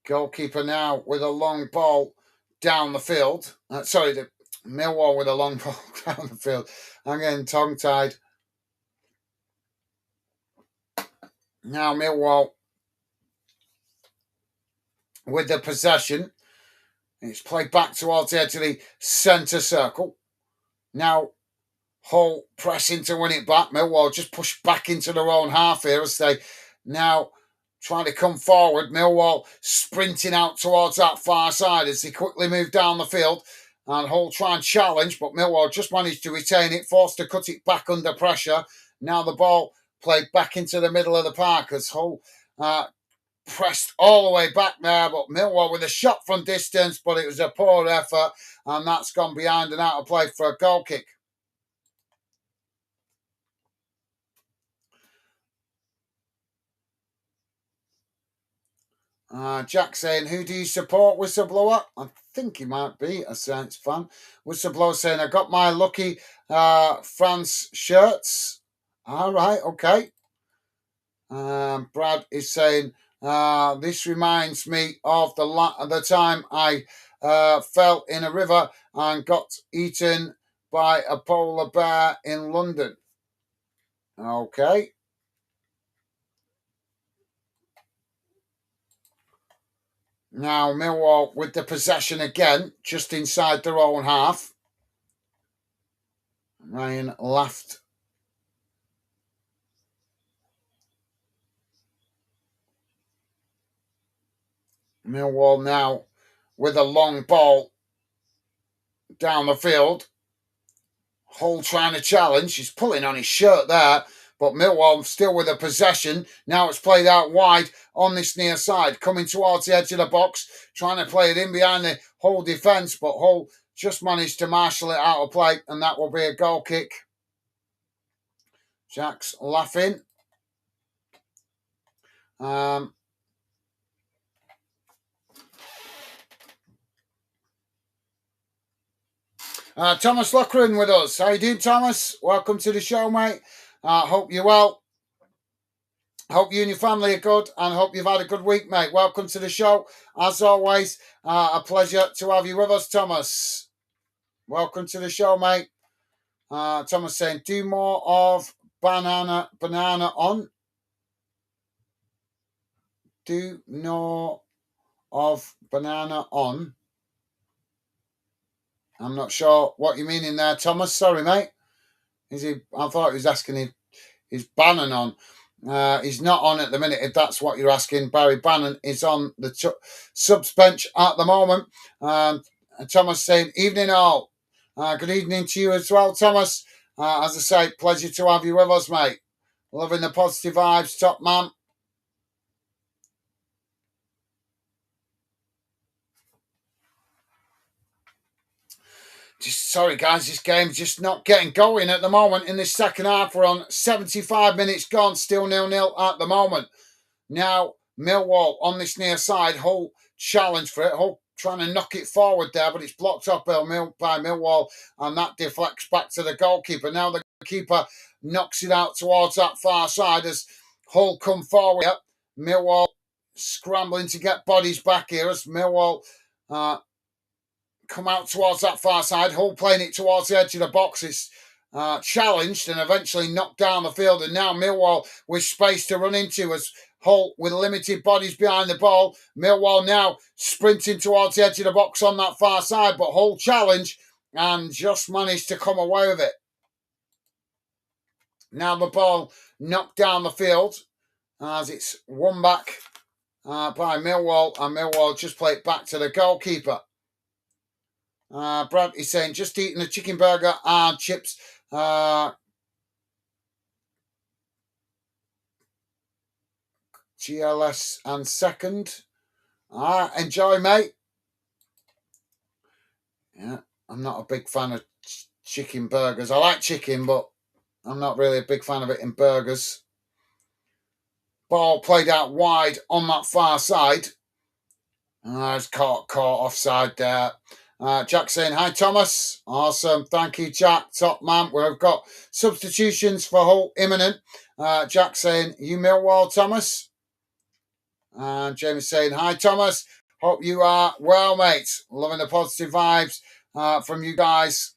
Goalkeeper now with a long ball down the field. The Millwall with a long ball down the field. I'm getting tongue-tied. Now Millwall with the possession. It's played back towards the edge of the centre circle. Now Hull pressing to win it back. Millwall just pushed back into their own half here as they now trying to come forward. Millwall sprinting out towards that far side as they quickly move down the field. And Hull try and challenge, but Millwall just managed to retain it, forced to cut it back under pressure. Now the ball played back into the middle of the park as Hull pressed all the way back there, but Millwall with a shot from distance, but it was a poor effort, and that's gone behind and out of play for a goal kick. Jack saying, who do you support, whistleblower? I think he might be a Saints fan. Whistleblower saying, I got my lucky France shirts All right, okay. Brad is saying, this reminds me of the time I fell in a river and got eaten by a polar bear in London. Okay. Now Millwall with the possession again, just inside their own half. Ryan laughed. Millwall now with a long ball down the field. Hull trying to challenge. He's pulling on his shirt there. But Millwall still with a possession. Now it's played out wide on this near side. Coming towards the edge of the box. Trying to play it in behind the Hull defence. But Hull just managed to marshal it out of play. And that will be a goal kick. Jack's laughing. Thomas Lochran with us. How you doing, Thomas? Welcome to the show, mate. Hope you're well. Hope you and your family are good, and hope you've had a good week, mate. Welcome to the show. As always, a pleasure to have you with us, Thomas. Welcome to the show, mate. Thomas saying, do more of banana on. Do more of banana on. I'm not sure what you mean in there, Thomas. Sorry, mate. I thought he was asking his Bannon on. He's not on at the minute, if that's what you're asking. Barry Bannon is on the subs bench at the moment. Thomas saying, evening all. Good evening to you as well, Thomas. As I say, pleasure to have you with us, mate. Loving the positive vibes, top man. Sorry, guys, this game's just not getting going at the moment. In this second half, we're on 75 minutes gone, still 0-0 at the moment. Now, Millwall on this near side, Hull challenge for it. Hull trying to knock it forward there, but it's blocked up by Millwall, and that deflects back to the goalkeeper. Now the keeper knocks it out towards that far side as Hull come forward. Millwall scrambling to get bodies back here as Millwall come out towards that far side. Hull playing it towards the edge of the box. It's challenged and eventually knocked down the field. And now Millwall with space to run into as Hull with limited bodies behind the ball. Millwall now sprinting towards the edge of the box on that far side. But Hull challenge and just managed to come away with it. Now the ball knocked down the field as it's won back by Millwall. And Millwall just play it back to the goalkeeper. Brad is saying, just eating a chicken burger and chips. GLS and second. Enjoy, mate. Yeah, I'm not a big fan of chicken burgers. I like chicken, but I'm not really a big fan of it in burgers. Ball played out wide on that far side. It's caught offside there. Jack saying, hi, Thomas. Awesome. Thank you, Jack. Top man. We've got substitutions for Hull imminent. Jack saying, you Millwall, Thomas? And Jamie saying, hi, Thomas. Hope you are well, mate. Loving the positive vibes from you guys.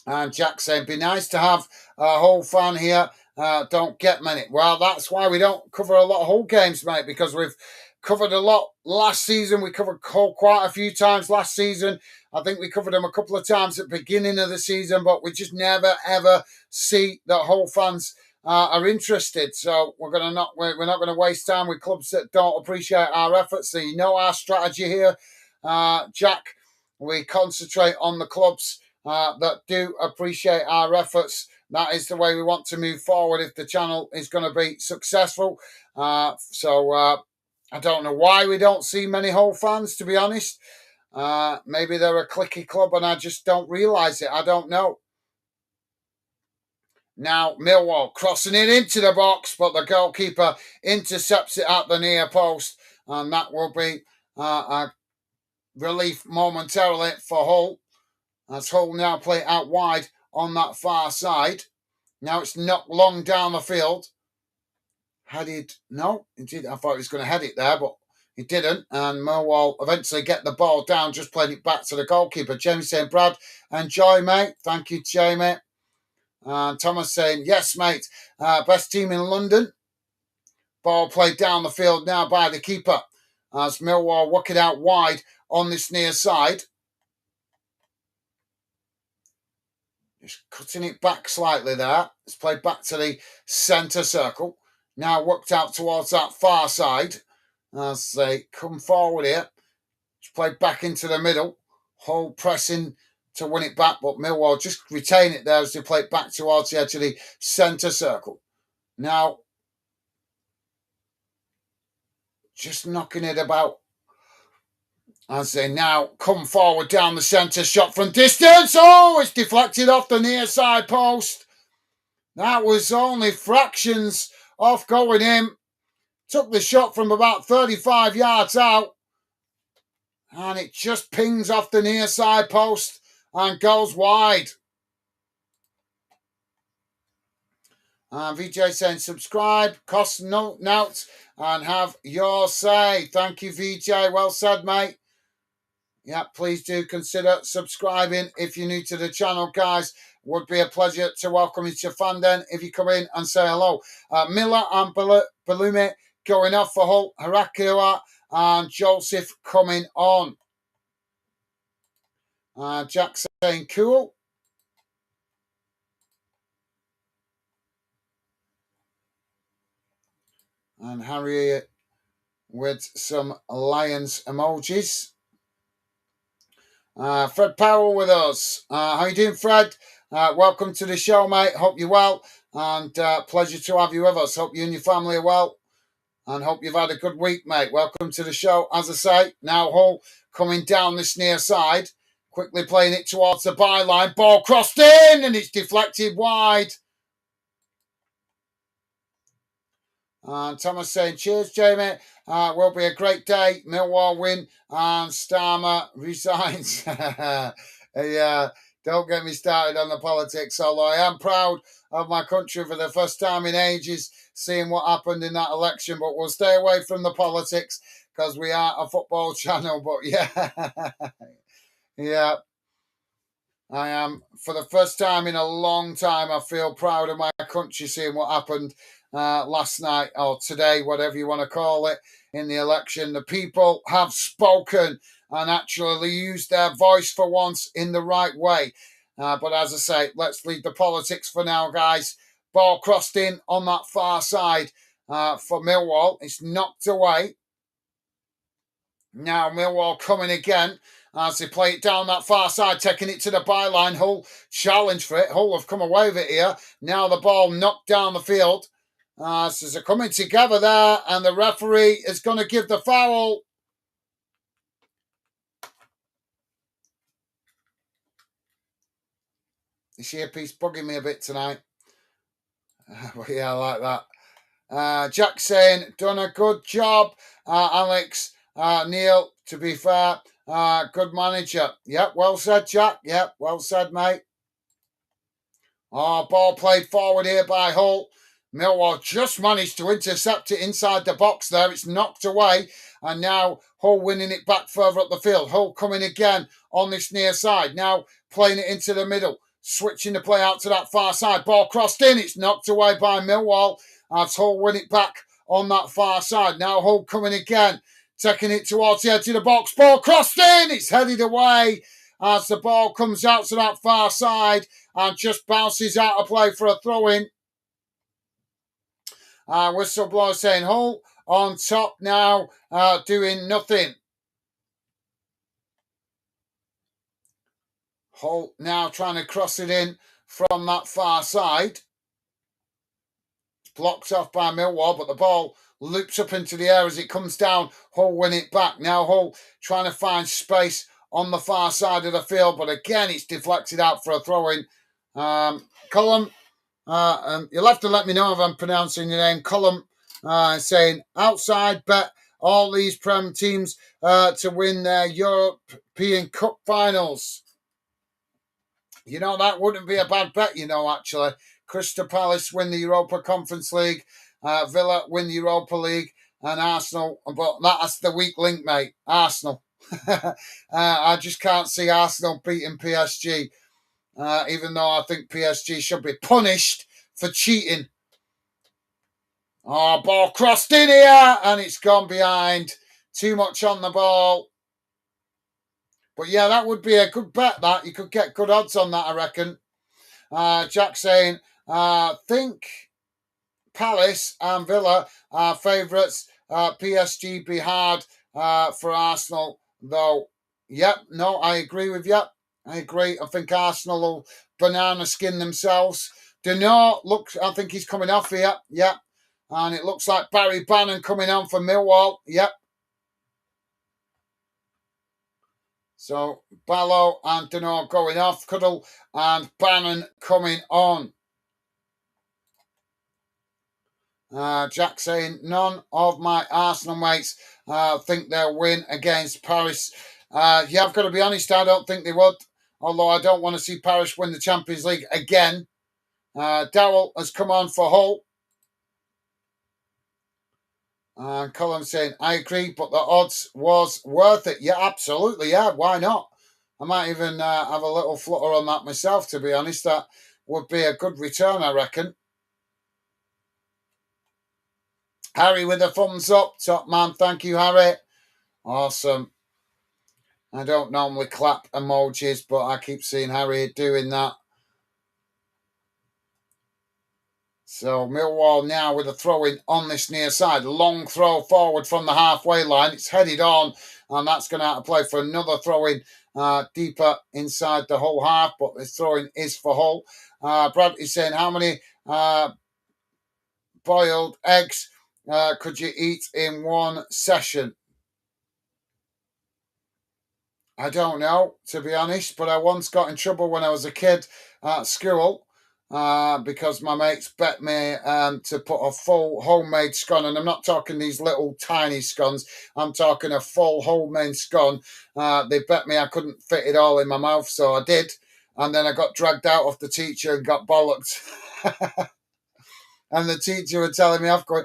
And Jack saying, be nice to have a Hull fan here. Don't get many. Well, that's why we don't cover a lot of Hull games, mate, because we've covered a lot last season. We covered Hull quite a few times last season. I think we covered them a couple of times at the beginning of the season, but we just never, ever see that Hull fans are interested. So we're not going to waste time with clubs that don't appreciate our efforts. So you know our strategy here, Jack. We concentrate on the clubs that do appreciate our efforts. That is the way we want to move forward if the channel is going to be successful. I don't know why we don't see many Hull fans, to be honest. Maybe they're a cliquey club and I just don't realise it. I don't know. Now Millwall crossing it into the box, but the goalkeeper intercepts it at the near post. And that will be a relief momentarily for Hull. As Hull now play out wide on that far side. Now it's knocked long down the field. Headed, no, it did. I thought he was going to head it there, but he didn't. And Millwall eventually get the ball down, just playing it back to the goalkeeper. Jamie saying, Brad, enjoy, mate. Thank you, Jamie. And Thomas saying, yes, mate. Best team in London. Ball played down the field now by the keeper as Millwall work it out wide on this near side. Just cutting it back slightly there. It's played back to the centre circle. Now worked out towards that far side as they come forward here. It's played back into the middle. Hull pressing to win it back, but Millwall just retain it there as they play it back towards the edge of the centre circle. Now, just knocking it about as they now come forward down the centre, shot from distance. Oh, it's deflected off the near side post. That was only fractions off going in. Took the shot from about 35 yards out. And it just pings off the near side post and goes wide. VJ saying subscribe, cost no note, and have your say. Thank you, VJ. Well said, mate. Yeah, please do consider subscribing if you're new to the channel, guys. Would be a pleasure to welcome you to Fanden if you come in and say hello. Miller and Balumi going off for Hull. Harakua and Joseph coming on. Jack saying cool. And Harry with some lions emojis. Fred Powell with us. How you doing, Fred? Welcome to the show, mate. Hope you're well. And pleasure to have you with us. Hope you and your family are well. And hope you've had a good week, mate. Welcome to the show. As I say, now Hull coming down this near side. Quickly playing it towards the byline. Ball crossed in and it's deflected wide. And Thomas saying, cheers, Jamie. Will be a great day. Millwall win and Starmer resigns. Yeah, don't get me started on the politics, although I am proud of my country for the first time in ages, seeing what happened in that election. But we'll stay away from the politics because we are a football channel. But yeah, yeah. I am, for the first time in a long time, I feel proud of my country seeing what happened last night or today, whatever you want to call it, in the election. The people have spoken and actually used their voice for once in the right way. But as I say, let's leave the politics for now, guys. Ball crossed in on that far side for Millwall. It's knocked away. Now Millwall coming again as they play it down that far side, taking it to the byline. Hull challenge for it. Hull have come away with it here. Now the ball knocked down the field. So they're coming together there, and the referee is going to give the foul. This earpiece bugging me a bit tonight. But yeah, I like that. Jack saying, done a good job, Alex. Neil, to be fair, good manager. Yep, well said, Jack. Yep, well said, mate. Oh, ball played forward here by Hull. Millwall just managed to intercept it inside the box there. It's knocked away. And now Hull winning it back further up the field. Hull coming again on this near side. Now playing it into the middle. Switching the play out to that far side. Ball crossed in. It's knocked away by Millwall. As Hull win it back on that far side. Now Hull coming again. Taking it towards the edge of the box. Ball crossed in. It's headed away as the ball comes out to that far side and just bounces out of play for a throw-in. Whistleblower saying Hull on top now, doing nothing. Hull now trying to cross it in from that far side. It's blocked off by Millwall, but the ball loops up into the air as it comes down. Hull win it back. Now Hull trying to find space on the far side of the field, but again it's deflected out for a throw-in. Column, you'll have to let me know if I'm pronouncing your name. Column saying outside bet all these Prem teams to win their European Cup finals. You know, that wouldn't be a bad bet, you know, actually. Crystal Palace win the Europa Conference League. Villa win the Europa League. And Arsenal, but that's the weak link, mate. Arsenal. I just can't see Arsenal beating PSG, even though I think PSG should be punished for cheating. Oh, ball crossed in here, and it's gone behind. Too much on the ball. But yeah, that would be a good bet, that. You could get good odds on that, I reckon. Jack saying, think Palace and Villa are favourites. PSG be hard for Arsenal, though. Yep, no, I agree with you. I agree. I think Arsenal will banana skin themselves. Denot looks, I think he's coming off here. Yep. And it looks like Barry Bannon coming on for Millwall. Yep. So Ballo and Denot going off. Cuddle and Bannon coming on. Jack saying, none of my Arsenal mates think they'll win against Paris. Yeah, I've got to be honest, I don't think they would. Although I don't want to see Paris win the Champions League again. Darrell has come on for Hull. And Colin saying, I agree, but the odds was worth it. Yeah, absolutely. Yeah, why not? I might even have a little flutter on that myself, to be honest. That would be a good return, I reckon. Harry with a thumbs up. Top man. Thank you, Harry. Awesome. I don't normally clap emojis, but I keep seeing Harry doing that. So Millwall now with a throw-in on this near side. Long throw forward from the halfway line. It's headed on, and that's going to have to play for another throw-in deeper inside the Hull half, but this throw-in is for Hull. Brad is saying, how many boiled eggs could you eat in one session? I don't know, to be honest, but I once got in trouble when I was a kid at school because my mates bet me to put a full homemade scone, and I'm not talking these little tiny scones, I'm talking a full homemade scone. They bet me I couldn't fit it all in my mouth, so I did, and then I got dragged out of the teacher and got bollocked. And the teacher was telling me off, going,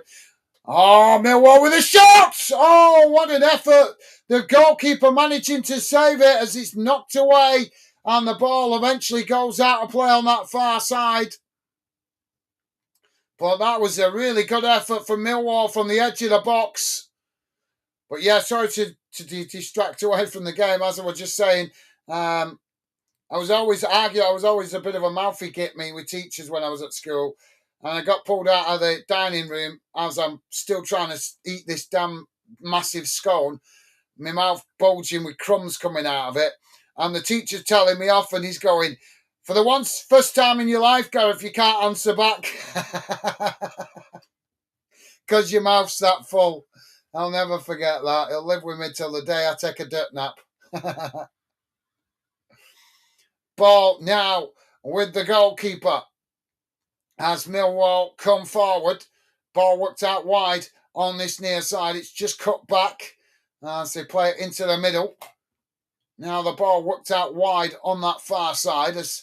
oh, Millwall with a shot! Oh, what an effort! The goalkeeper managing to save it as it's knocked away, and the ball eventually goes out of play on that far side. But that was a really good effort from Millwall from the edge of the box. But yeah, sorry to distract away from the game. As I was just saying, I was always a bit of a mouthy git me with teachers when I was at school. And I got pulled out of the dining room as I'm still trying to eat this damn massive scone. My mouth bulging with crumbs coming out of it. And the teacher's telling me off, and he's going, for the first time in your life, Gareth, you can't answer back. Because your mouth's that full. I'll never forget that. It'll live with me till the day I take a dirt nap. Ball now with the goalkeeper. As Millwall come forward, ball worked out wide on this near side. It's just cut back as they play it into the middle. Now the ball worked out wide on that far side as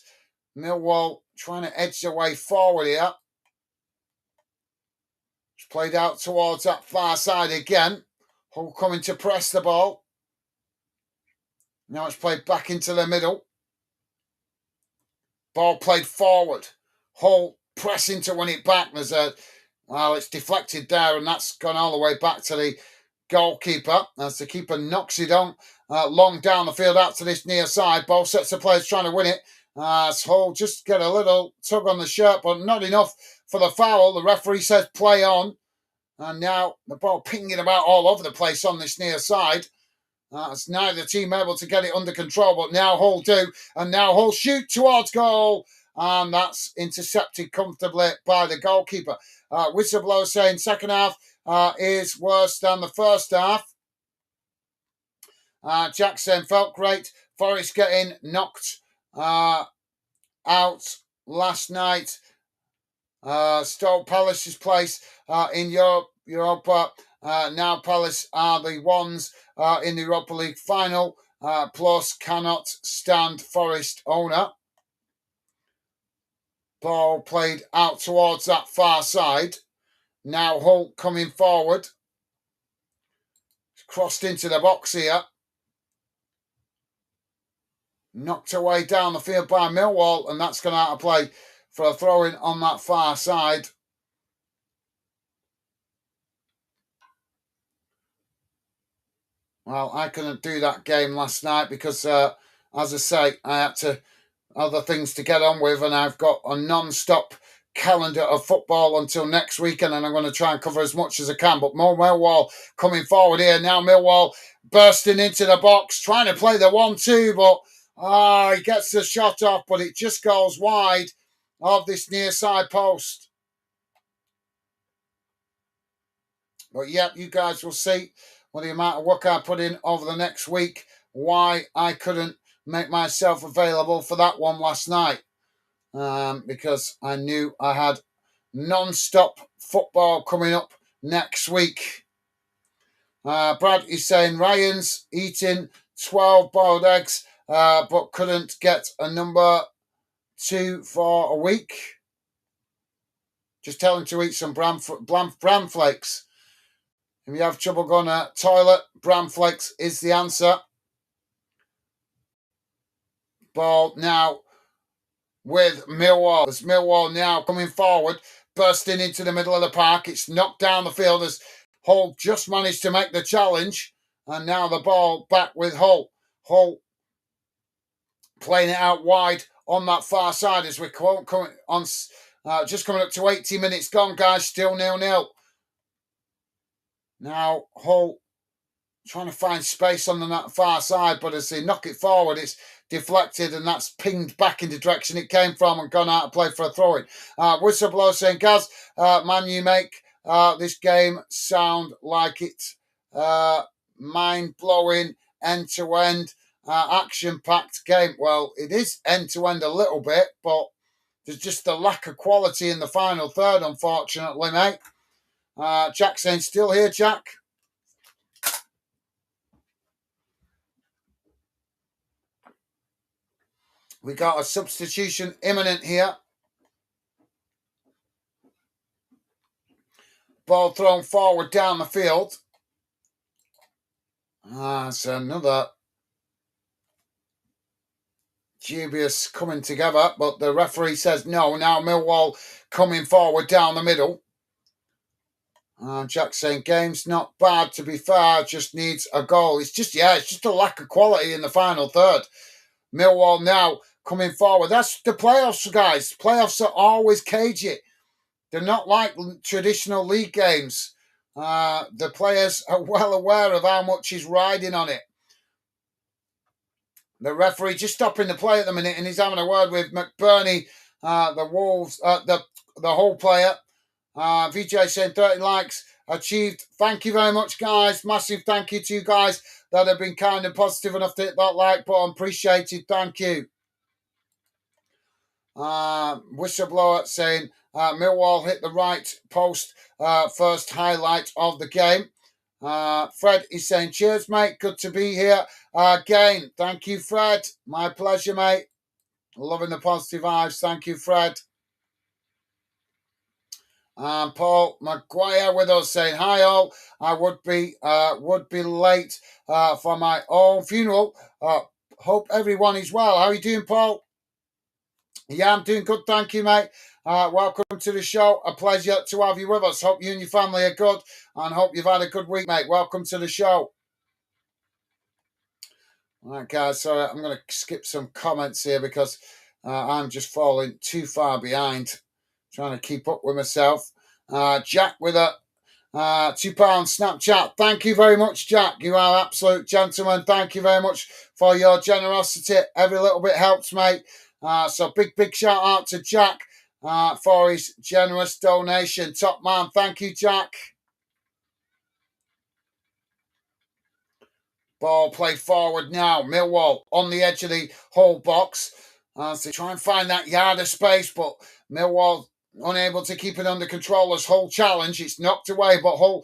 Millwall trying to edge their way forward here. It's played out towards that far side again. Hull coming to press the ball. Now it's played back into the middle. Ball played forward. Hull pressing to win it back. It's deflected there, and that's gone all the way back to the goalkeeper as the keeper knocks it on long down the field out to this near side. Both sets of players trying to win it. Hull just get a little tug on the shirt, but not enough for the foul. The referee says play on, and now the ball pinging about all over the place on this near side. It's neither team able to get it under control, but now Hull do, and now Hull shoot towards goal. And that's intercepted comfortably by the goalkeeper. Whistleblower saying second half is worse than the first half. Jackson felt great. Forest getting knocked out last night. Stoke Palace's place in Europa. Now Palace are the ones in the Europa League final. Plus cannot stand Forest owner. Ball played out towards that far side. Now Hull coming forward. Crossed into the box here. Knocked away down the field by Millwall, and that's gone out of play for a throw-in on that far side. Well, I couldn't do that game last night because, as I say, I had other things to get on with, and I've got a non-stop calendar of football until next weekend, and I'm going to try and cover as much as I can. But more Millwall coming forward here. Now Millwall bursting into the box, trying to play the 1-2, but he gets the shot off, but it just goes wide of this near side post. But yeah, you guys will see with the amount of work I put in over the next week why I couldn't make myself available for that one last night. Because I knew I had non-stop football coming up next week. Brad is saying Ryan's eating 12 boiled eggs, but couldn't get a number 2 for a week. Just tell him to eat some bran flakes. If you have trouble going to toilet, bran flakes is the answer. Ball now with Millwall. There's Millwall now coming forward, bursting into the middle of the park. It's knocked down the field as Hull just managed to make the challenge. And now the ball back with Hull. Hull playing it out wide on that far side as we're coming on. Just coming up to 80 minutes gone, guys. Still 0-0. Now Hull trying to find space on the far side, but as they knock it forward, it's deflected and that's pinged back in the direction it came from and gone out of play for a throw-in. Whistleblower saying, Gaz, man, you make this game sound like it's mind-blowing, end-to-end, action-packed game. Well, it is end-to-end a little bit, but there's just a lack of quality in the final third, unfortunately, mate. Jack saying, still here, Jack? We got a substitution imminent here. Ball thrown forward down the field. It's another dubious coming together, but the referee says no. Now Millwall coming forward down the middle. Jack saying, game's not bad, to be fair, just needs a goal. It's just a lack of quality in the final third. Millwall now coming forward. That's the playoffs, guys. Playoffs are always cagey. They're not like traditional league games. The players are well aware of how much is riding on it. The referee just stopping the play at the minute, and he's having a word with McBurney, the Wolves, the Hull player. VJ saying 30 likes achieved. Thank you very much, guys. Massive thank you to you guys that have been kind and positive enough to hit that like button. Appreciated. Thank you. Whistleblower saying Millwall hit the right post. First highlight of the game. Fred is saying, cheers, mate. Good to be here again. Thank you, Fred. My pleasure, mate. Loving the positive vibes. Thank you, Fred. Paul Maguire with us saying, hi all. I would be late for my own funeral. Hope everyone is well. How are you doing, Paul? Yeah, I'm doing good. Thank you, mate. Welcome to the show. A pleasure to have you with us. Hope you and your family are good and hope you've had a good week, mate. Welcome to the show. All right, guys. Sorry, I'm going to skip some comments here because I'm just falling too far behind. Trying to keep up with myself. Jack with a £2 Snapchat. Thank you very much, Jack. You are an absolute gentleman. Thank you very much for your generosity. Every little bit helps, mate. So big shout out to Jack for his generous donation. Top man. Thank you, Jack. Ball played forward now. Millwall on the edge of the Hull box. So they try and find that yard of space, but Millwall unable to keep it under control as Hull challenge. It's knocked away, but Hull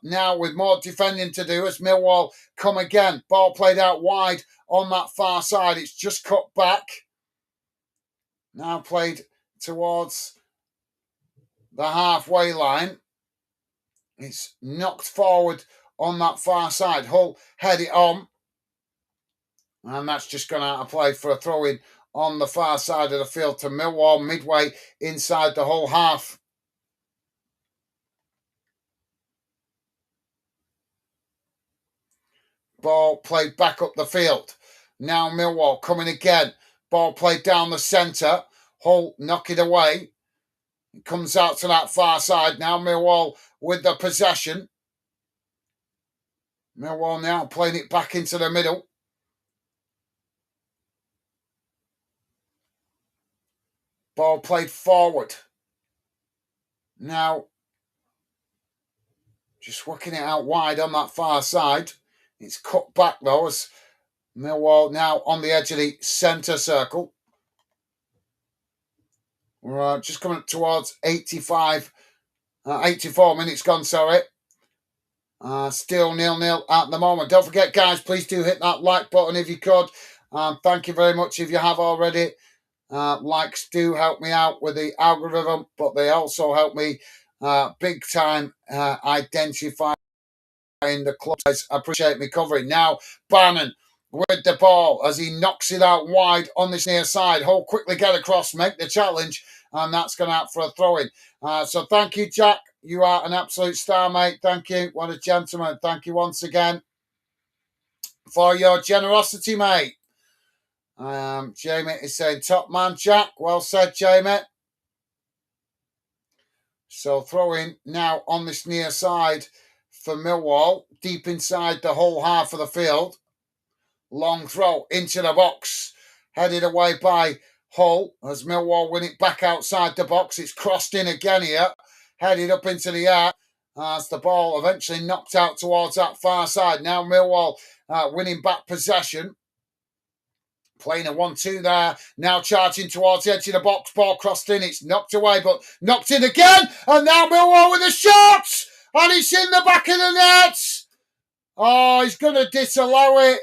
now with more defending to do as Millwall come again. Ball played out wide on that far side. It's just cut back. Now played towards the halfway line. It's knocked forward on that far side. Hull head it on. And that's just gone out of play for a throw-in on the far side of the field to Millwall, midway inside the Hull half. Ball played back up the field. Now Millwall coming again. Ball played down the centre. Hull knock it away. It comes out to that far side. Now Millwall with the possession. Millwall now playing it back into the middle. Ball played forward. Now, just working it out wide on that far side. It's cut back though as Millwall now on the edge of the centre circle. We're just coming towards 84 minutes gone, sorry. Still 0-0 at the moment. Don't forget, guys, please do hit that like button if you could. Thank you very much if you have already. Likes do help me out with the algorithm, but they also help me big time identifying the clubs. I appreciate me covering. Now, Bannon with the ball as he knocks it out wide on this near side. Hull quickly get across, make the challenge, and that's gone out for a throw-in. So thank you, Jack. You are an absolute star, mate. Thank you. What a gentleman. Thank you once again for your generosity, mate. Jamie is saying, top man, Jack. Well said, Jamie. So throwing now on this near side for Millwall, deep inside the whole half of the field. Long throw into the box, headed away by Hull as Millwall win it back outside the box. It's crossed in again here, headed up into the air as the ball eventually knocked out towards that far side. Now Millwall winning back possession. Playing a 1-2 there. Now charging towards the edge of the box. Ball crossed in. It's knocked away, but knocked in again. And now Millwall with a shot. And it's in the back of the net. Oh, he's going to disallow it.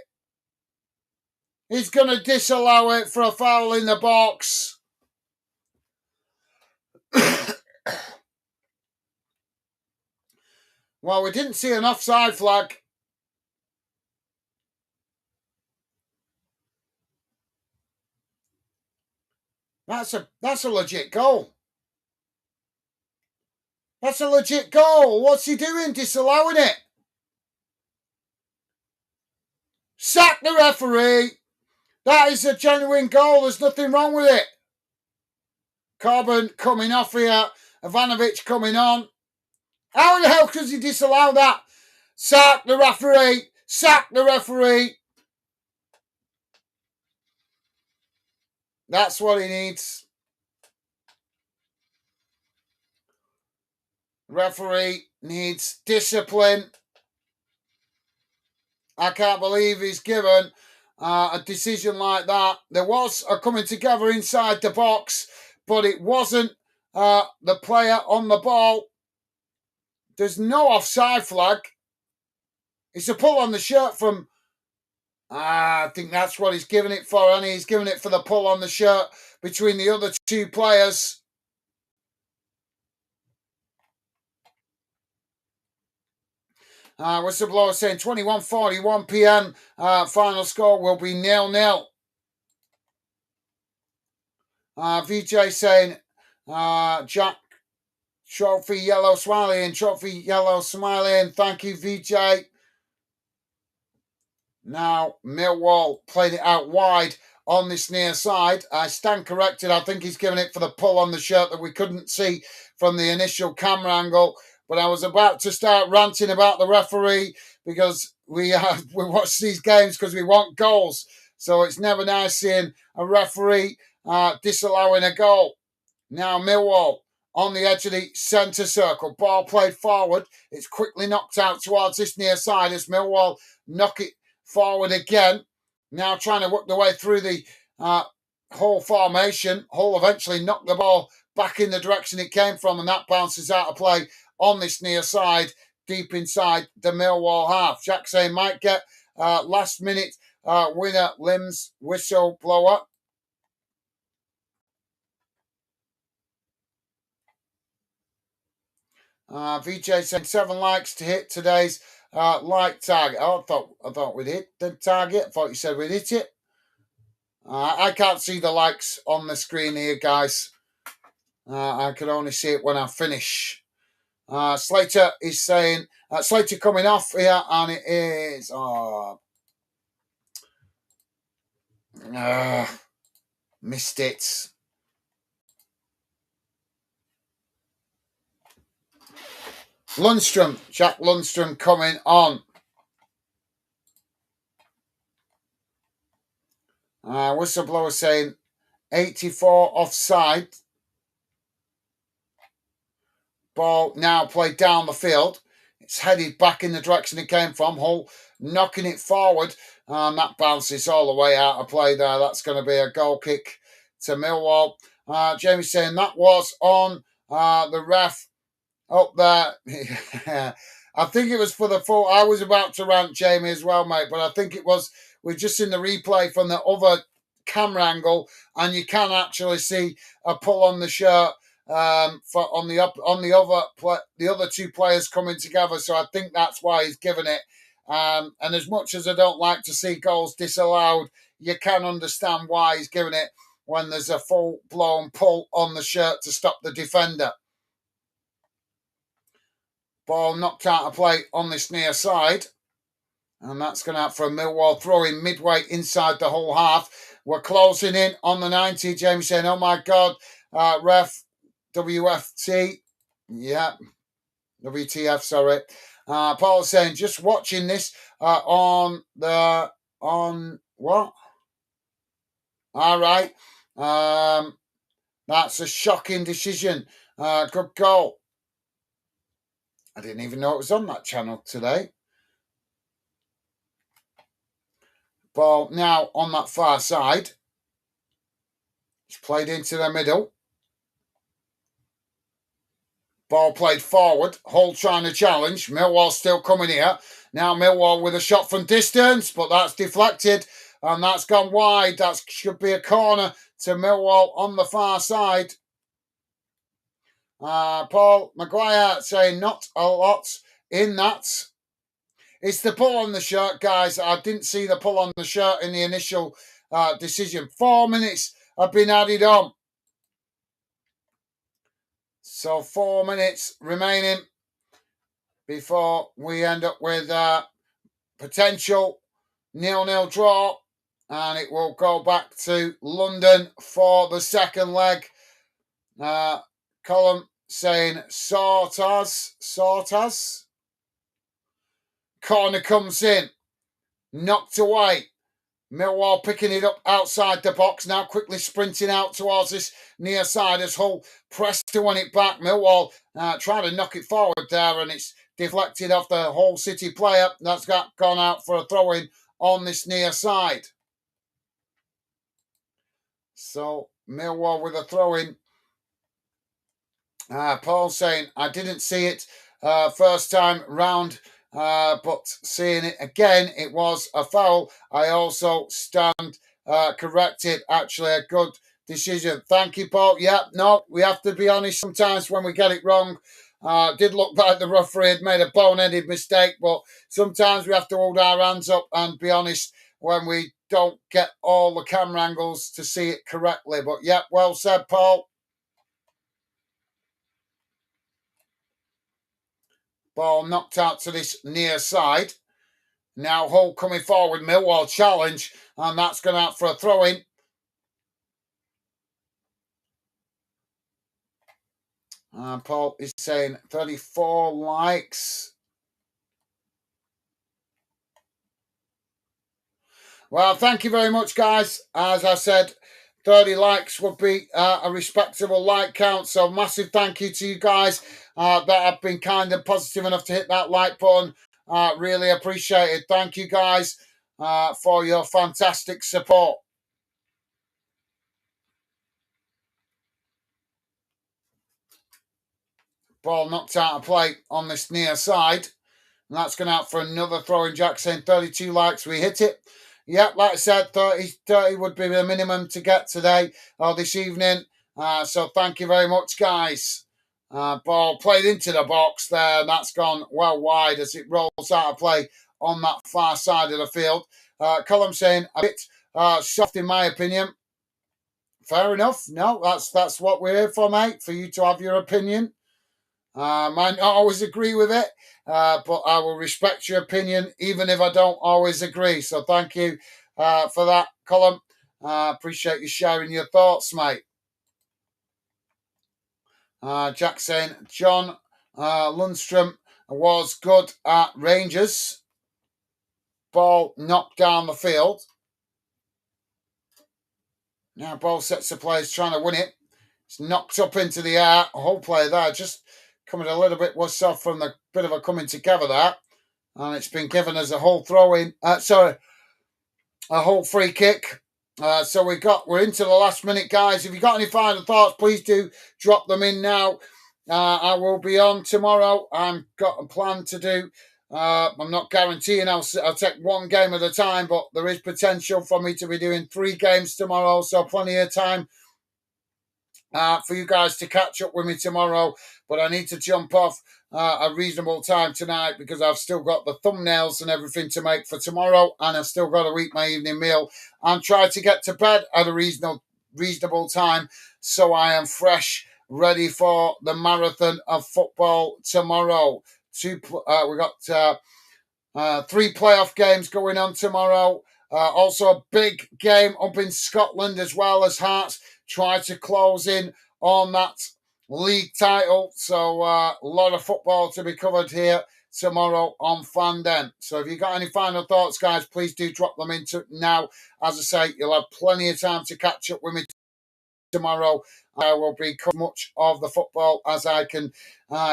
He's going to disallow it for a foul in the box. Well, we didn't see an offside flag. That's a legit goal. That's a legit goal. What's he doing? Disallowing it. Sack the referee. That is a genuine goal. There's nothing wrong with it. Corbin coming off here. Ivanovic coming on. How the hell could he disallow that? Sack the referee. Sack the referee. That's what he needs. Referee needs discipline. I can't believe he's given a decision like that. There was a coming together inside the box, but it wasn't the player on the ball. There's no offside flag. It's a pull on the shirt from... I think that's what he's giving it for, and he's giving it for the pull on the shirt between the other two players. Whistleblower saying 21:41 p.m. Final score will be 0-0. VJ saying Jack Trophy Yellow Smiling, Trophy Yellow Smiling. Thank you, VJ. Now Millwall played it out wide on this near side. I stand corrected. I think he's given it for the pull on the shirt that we couldn't see from the initial camera angle. But I was about to start ranting about the referee because we watch these games because we want goals. So it's never nice seeing a referee disallowing a goal. Now Millwall on the edge of the centre circle. Ball played forward. It's quickly knocked out towards this near side as Millwall knock it forward again. Now trying to work their way through the Hull formation. Hull eventually knocked the ball back in the direction it came from, and that bounces out of play on this near side, deep inside the Millwall half. Jack saying might get last minute winner, Limbs whistle blower. VJ saying 7 likes to hit today's like target. Oh, I thought we'd hit the target. I thought you said we'd hit it. I can't see the likes on the screen here, guys. I can only see it when I finish. Slater is saying Slater coming off here, and it is missed it. Lundstrom, Jack Lundstrom coming on. Whistleblower saying 84 offside. Ball now played down the field. It's headed back in the direction it came from. Hull knocking it forward. And that bounces all the way out of play there. That's going to be a goal kick to Millwall. Jamie saying that was on the ref up there. I think it was for the full. I was about to rant, Jamie, as well, mate, but I think it was. We're just in the replay from the other camera angle, and you can actually see a pull on the shirt on the other two players coming together. So I think that's why he's given it. And as much as I don't like to see goals disallowed, you can understand why he's given it when there's a full-blown pull on the shirt to stop the defender. Ball knocked out of play on this near side. And that's going out for a Millwall throw-in midway inside the whole half. We're closing in on the 90. James saying, oh my God, ref, WFT. Yeah, WTF, sorry. Paul saying, just watching this on what? All right. That's a shocking decision. Good goal. I didn't even know it was on that channel today. Ball now on that far side. It's played into the middle. Ball played forward. Hull trying to challenge. Millwall still coming here. Now Millwall with a shot from distance, but that's deflected. And that's gone wide. That should be a corner to Millwall on the far side. Paul Maguire saying not a lot in that. It's the pull on the shirt, guys. I didn't see the pull on the shirt in the initial decision. 4 minutes have been added on. So 4 minutes remaining before we end up with a potential 0-0 draw. And it will go back to London for the second leg. Column saying sort as. Corner comes in. Knocked away. Millwall picking it up outside the box. Now quickly sprinting out towards this near side as Hull pressed to win it back. Millwall trying to knock it forward there, and it's deflected off the Hull City player. That's gone out for a throw-in on this near side. So Millwall with a throw-in. Paul saying, I didn't see it first time round, but seeing it again, it was a foul. I also stand corrected. Actually, a good decision. Thank you, Paul. Yeah, no, we have to be honest sometimes when we get it wrong. Did look like the referee had made a boneheaded mistake, but sometimes we have to hold our hands up and be honest when we don't get all the camera angles to see it correctly. But yeah, well said, Paul. Ball knocked out to this near side. Now Hull coming forward. Millwall challenge. And that's gone out for a throw-in. And Paul is saying 34 likes. Well, thank you very much, guys. As I said, 30 likes would be a respectable like count. So massive thank you to you guys that have been kind and positive enough to hit that like button. Really appreciate it. Thank you guys for your fantastic support. Ball knocked out of play on this near side. And that's gone out for another throwing. Jack saying 32 likes. We hit it. Yep, like I said, 30 would be the minimum to get today or this evening. So thank you very much, guys. Ball played into the box there, and that's gone well wide as it rolls out of play on that far side of the field. Colm saying a bit soft in my opinion. Fair enough. No, that's what we're here for, mate, for you to have your opinion. Might not always agree with it, but I will respect your opinion even if I don't always agree. So thank you for that, Colm. Appreciate you sharing your thoughts, mate. Jack saying John Lundstrom was good at Rangers. Ball knocked down the field. Now ball sets the players trying to win it. It's knocked up into the air. A whole player there just coming a little bit worse off from the bit of a coming together there. And it's been given as a whole throw in. A whole free kick. So we're into the last minute, guys. If you've got any final thoughts, please do drop them in now. I will be on tomorrow. I've got a plan to do. I'm not guaranteeing I'll take one game at a time, but there is potential for me to be doing 3 games tomorrow, so plenty of time for you guys to catch up with me tomorrow. But I need to jump off a reasonable time tonight because I've still got the thumbnails and everything to make for tomorrow, and I've still got to eat my evening meal and try to get to bed at a reasonable time so I am fresh, ready for the marathon of football tomorrow. We got 3 playoff games going on tomorrow. Also a big game up in Scotland as well as Hearts try to close in on that league title. So a lot of football to be covered here tomorrow on Fandom. So if you've got any final thoughts, guys, please do drop them into now. As I say, you'll have plenty of time to catch up with me tomorrow. I will be covering much of the football as I can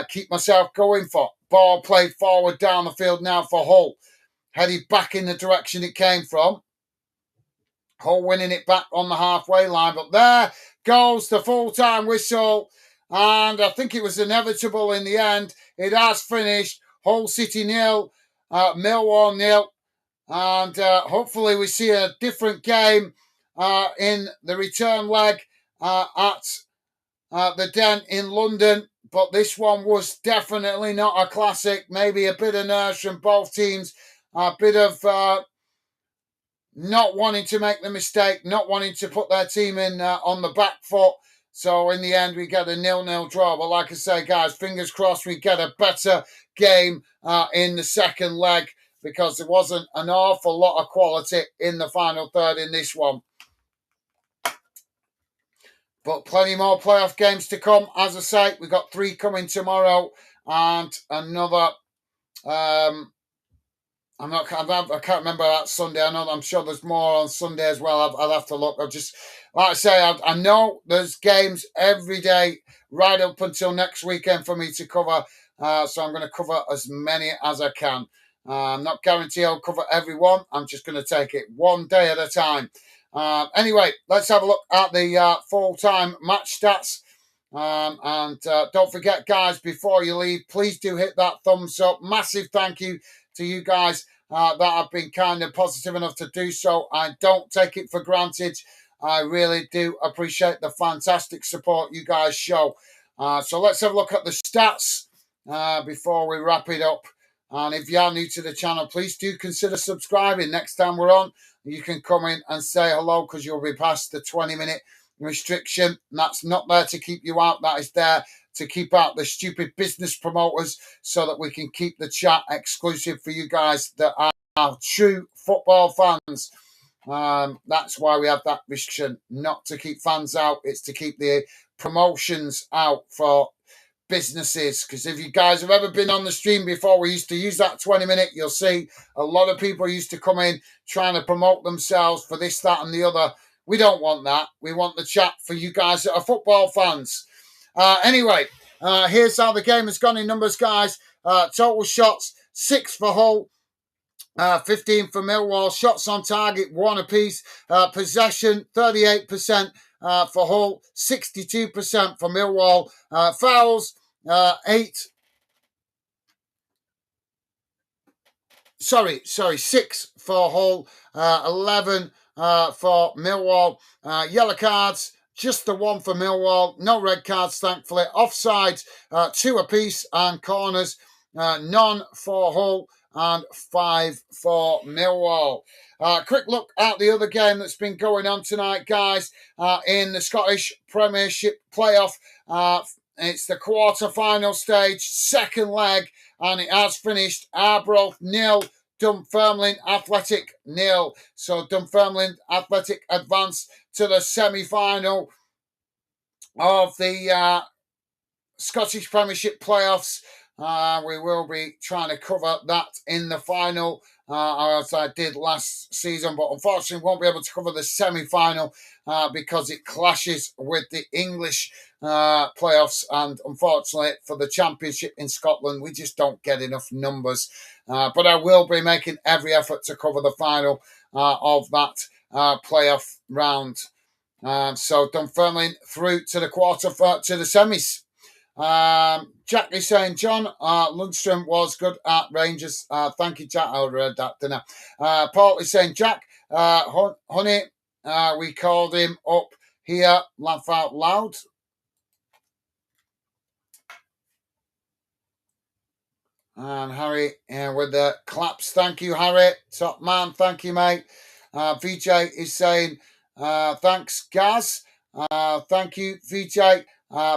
keep myself going for. Ball played forward down the field now for Hull. Headed back in the direction it came from. Hull winning it back on the halfway line. But there goes the full-time whistle. And I think it was inevitable in the end. It has finished. Hull City 0, Millwall 0. And hopefully we see a different game in the return leg at the Den in London. But this one was definitely not a classic. Maybe a bit of nerves from both teams. A bit of not wanting to make the mistake, not wanting to put their team in on the back foot. So in the end, we get a 0-0 draw. But like I say, guys, fingers crossed we get a better game in the second leg because there wasn't an awful lot of quality in the final third in this one. But plenty more playoff games to come. As I say, we've got 3 coming tomorrow and another. I can't remember that Sunday. I'm sure there's more on Sunday as well. I'll have to look. Like I say, I know there's games every day right up until next weekend for me to cover. So I'm going to cover as many as I can. I'm not guaranteed I'll cover every one. I'm just going to take it one day at a time. Anyway, let's have a look at the full-time match stats. And don't forget, guys, before you leave, please do hit that thumbs up. Massive thank you to you guys that have been kind and positive enough to do so. I don't take it for granted. I really do appreciate the fantastic support you guys show. So let's have a look at the stats before we wrap it up. And if you are new to the channel, please do consider subscribing. Next time we're on, you can come in and say hello because you'll be past the 20-minute restriction. And that's not there to keep you out. That is there to keep out the stupid business promoters so that we can keep the chat exclusive for you guys that are true football fans. That's why we have that restriction, not to keep fans out. It's to keep the promotions out for businesses. Because if you guys have ever been on the stream before, we used to use that 20-minute. You'll see a lot of people used to come in trying to promote themselves for this, that, and the other. We don't want that. We want the chat for you guys that are football fans. Anyway, here's how the game has gone in numbers, guys. Total shots, 6 for Hull, 15 for Millwall. Shots on target, 1 apiece. Possession, 38% for Hull, 62% for Millwall. Fouls, 6 for Hull, 11 for Millwall. Yellow cards, just the one for Millwall. No red cards, thankfully. Offsides, 2 apiece, and corners, none for Hull and 5 for Millwall. Quick look at the other game that's been going on tonight, guys, in the Scottish Premiership playoff. It's the quarter-final stage, second leg, and it has finished Arbroath 0, Dunfermline Athletic 0. So Dunfermline Athletic advance to the semi-final of the Scottish Premiership playoffs. We will be trying to cover that in the final, as I did last season, but unfortunately won't be able to cover the semi-final because it clashes with the English playoffs, and unfortunately for the Championship in Scotland, we just don't get enough numbers. But I will be making every effort to cover the final of that playoff round. So Dunfermline through to the to the semis. Jack is saying, John, Lundstrom was good at Rangers. Thank you, Jack. I read that, didn't I? Paul is saying, Jack, honey, we called him up here. Laugh out loud. And Harry with the claps. Thank you, Harry. Top man. Thank you, mate. VJ is saying, thanks, Gaz. Thank you, VJ.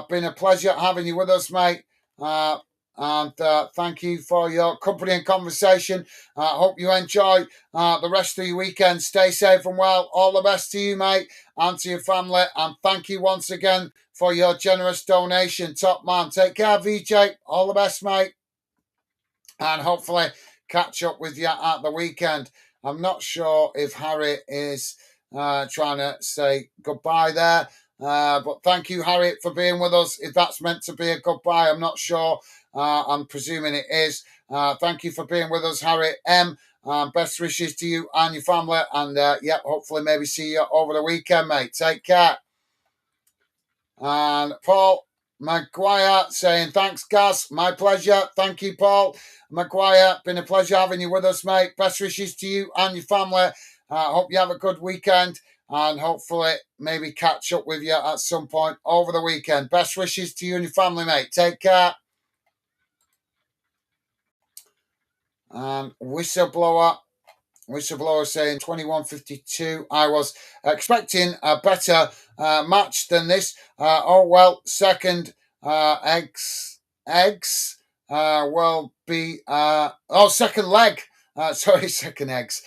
Been a pleasure having you with us, mate. And thank you for your company and conversation. Hope you enjoy the rest of your weekend. Stay safe and well. All the best to you, mate, and to your family. And thank you once again for your generous donation. Top man. Take care, VJ. All the best, mate. And hopefully catch up with you at the weekend. I'm not sure if Harry is trying to say goodbye there. But thank you, Harry, for being with us. If that's meant to be a goodbye, I'm not sure. I'm presuming it is. Thank you for being with us, Harry M. Best wishes to you and your family. And yeah, hopefully maybe see you over the weekend, mate. Take care. And Paul Maguire saying, thanks, Gaz. My pleasure. Thank you, Paul Maguire. Been a pleasure having you with us, mate. Best wishes to you and your family. Hope you have a good weekend. And hopefully maybe catch up with you at some point over the weekend. Best wishes to you and your family, mate. Take care. And Whistleblower saying 21:52. I was expecting a better match than this. Oh well, second eggs will be second leg. Second eggs.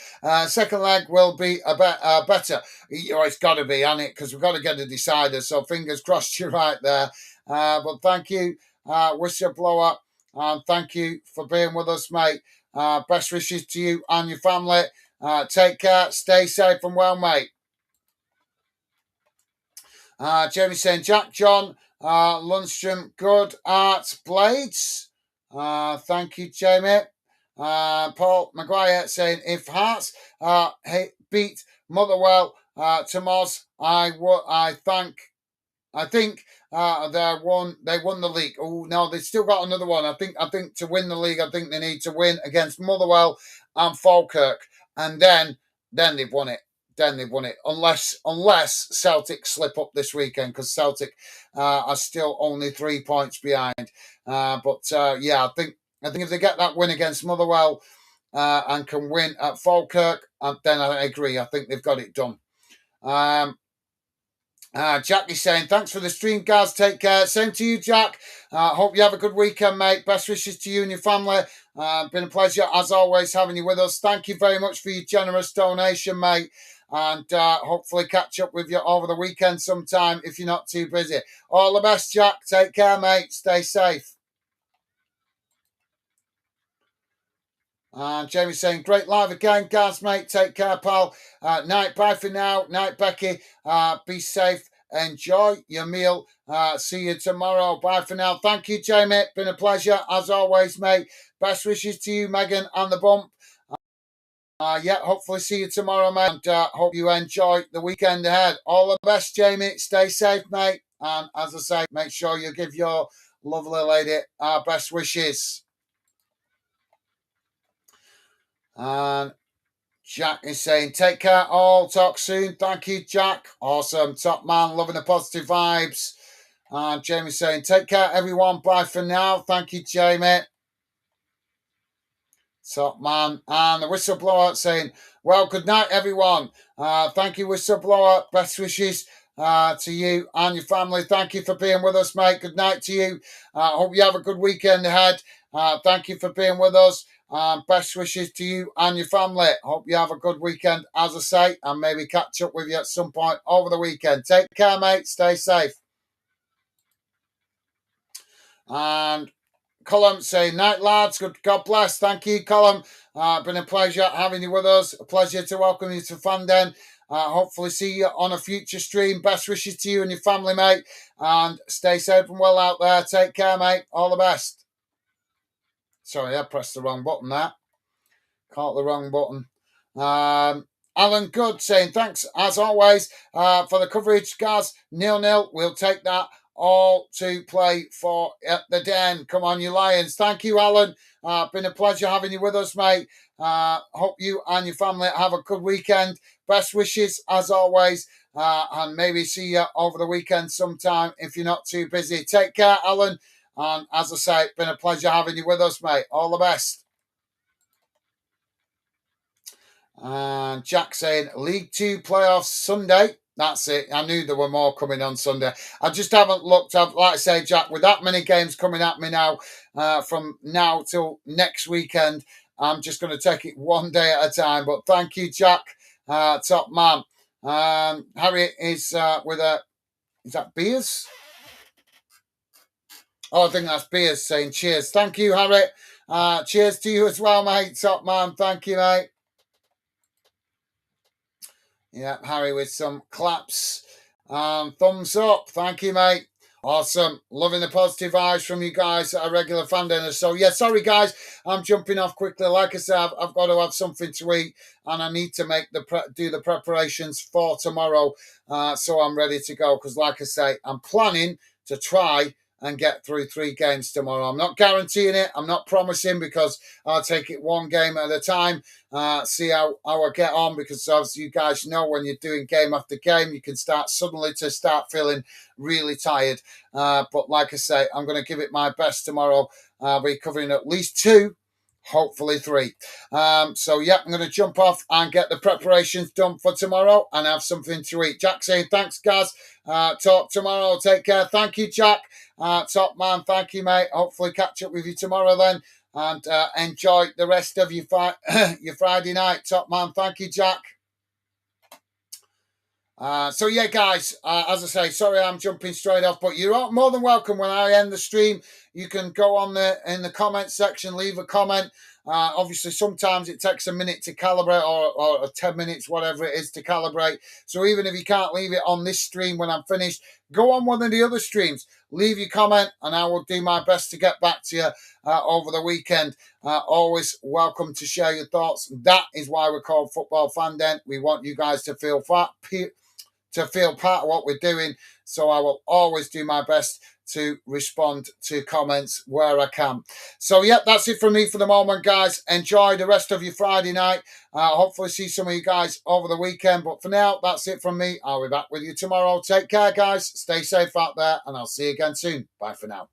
Second leg will be a bit better. It's got to be, hasn't it? Because we've got to get a decider. So fingers crossed you're right there. But thank you, Whistleblower, and thank you for being with us, mate. Best wishes to you and your family. Take care. Stay safe and well, mate. Jamie saying, Jack John Lundstrom, good at blades. Thank you, Jamie. Paul Maguire saying, if Hearts beat Motherwell to Moz, I think they won the league. Oh no, they've still got another one. I think to win the league, I think they need to win against Motherwell and Falkirk, and then they've won it. Then they've won it, unless Celtic slip up this weekend, because Celtic are still only 3 points behind. Yeah, I think if they get that win against Motherwell and can win at Falkirk, then I agree. I think they've got it done. Jack is saying, thanks for the stream, guys. Take care. Same to you, Jack. Hope you have a good weekend, mate. Best wishes to you and your family. Been a pleasure, as always, having you with us. Thank you very much for your generous donation, mate. And hopefully catch up with you over the weekend sometime if you're not too busy. All the best, Jack. Take care, mate. Stay safe. And Jamie's saying, great live again, Gaz, mate. Take care, pal. Night, bye for now. Night, Becky. Be safe. Enjoy your meal. See you tomorrow. Bye for now. Thank you, Jamie. Been a pleasure, as always, mate. Best wishes to you, Megan, and the bump. Hopefully see you tomorrow, mate. And hope you enjoy the weekend ahead. All the best, Jamie. Stay safe, mate. And as I say, make sure you give your lovely lady our best wishes. And Jack is saying, take care all, talk soon. Thank you, Jack. Awesome, top man, loving the positive vibes. And Jamie's saying, take care, everyone. Bye for now. Thank you, Jamie. Top man. And the whistleblower saying, well, good night, everyone. Thank you, whistleblower. Best wishes to you and your family. Thank you for being with us, mate. Good night to you. Hope you have a good weekend ahead. Thank you for being with us. Best wishes to you and your family. Hope you have a good weekend, as I say, and maybe catch up with you at some point over the weekend. Take care, mate. Stay safe. And Colum saying, night, lads. Good, God bless. Thank you, Colum. Been a pleasure having you with us. A pleasure to welcome you to Fanden. Hopefully see you on a future stream. Best wishes to you and your family, mate. And stay safe and well out there. Take care, mate. All the best. Sorry, I pressed the wrong button there. Caught the wrong button. Alan Good saying, thanks as always for the coverage, guys. 0-0. We'll take that. All to play for at the Den. Come on, you Lions. Thank you, Alan. Been a pleasure having you with us, mate. Hope you and your family have a good weekend. Best wishes, as always. And maybe see you over the weekend sometime if you're not too busy. Take care, Alan. And as I say, it's been a pleasure having you with us, mate. All the best. And Jack saying, League 2 playoffs Sunday. That's it. I knew there were more coming on Sunday. I just haven't looked up. Like I say, Jack, with that many games coming at me now, from now till next weekend, I'm just going to take it one day at a time. But thank you, Jack. Top man. Harry is with a... Is that Beers? Oh, I think that's Beers saying cheers. Thank you, Harry. Cheers to you as well, mate. Top man. Thank you, mate. Yeah, Harry with some claps. Thumbs up. Thank you, mate. Awesome. Loving the positive vibes from you guys that are regular fan dinners. So, yeah, sorry, guys. I'm jumping off quickly. Like I said, I've got to have something to eat and I need to make do the preparations for tomorrow so I'm ready to go. Because, like I say, I'm planning to try and get through 3 games tomorrow. I'm not guaranteeing it. I'm not promising because I'll take it one game at a time. See how I get on because as you guys know, when you're doing game after game, you can start feeling really tired. But like I say, I'm going to give it my best tomorrow. I'll be covering at least 2. Hopefully 3. So, yeah, I'm going to jump off and get the preparations done for tomorrow and have something to eat. Jack saying, thanks, guys. Talk tomorrow. Take care. Thank you, Jack. Top man. Thank you, mate. Hopefully catch up with you tomorrow then. And enjoy the rest of your Friday night. Top man. Thank you, Jack. So yeah, guys, as I say, sorry I'm jumping straight off, but you're more than welcome when I end the stream. You can go on in the comment section, leave a comment. Obviously, sometimes it takes a minute to calibrate or 10 minutes, whatever it is to calibrate. So even if you can't leave it on this stream when I'm finished, go on one of the other streams. Leave your comment and I will do my best to get back to you over the weekend. Always welcome to share your thoughts. That is why we're called Football Fan Den. We want you guys to feel part of what we're doing. So I will always do my best to respond to comments where I can. So, yeah, that's it from me for the moment, guys. Enjoy the rest of your Friday night. Hopefully see some of you guys over the weekend. But for now, that's it from me. I'll be back with you tomorrow. Take care, guys. Stay safe out there, and I'll see you again soon. Bye for now.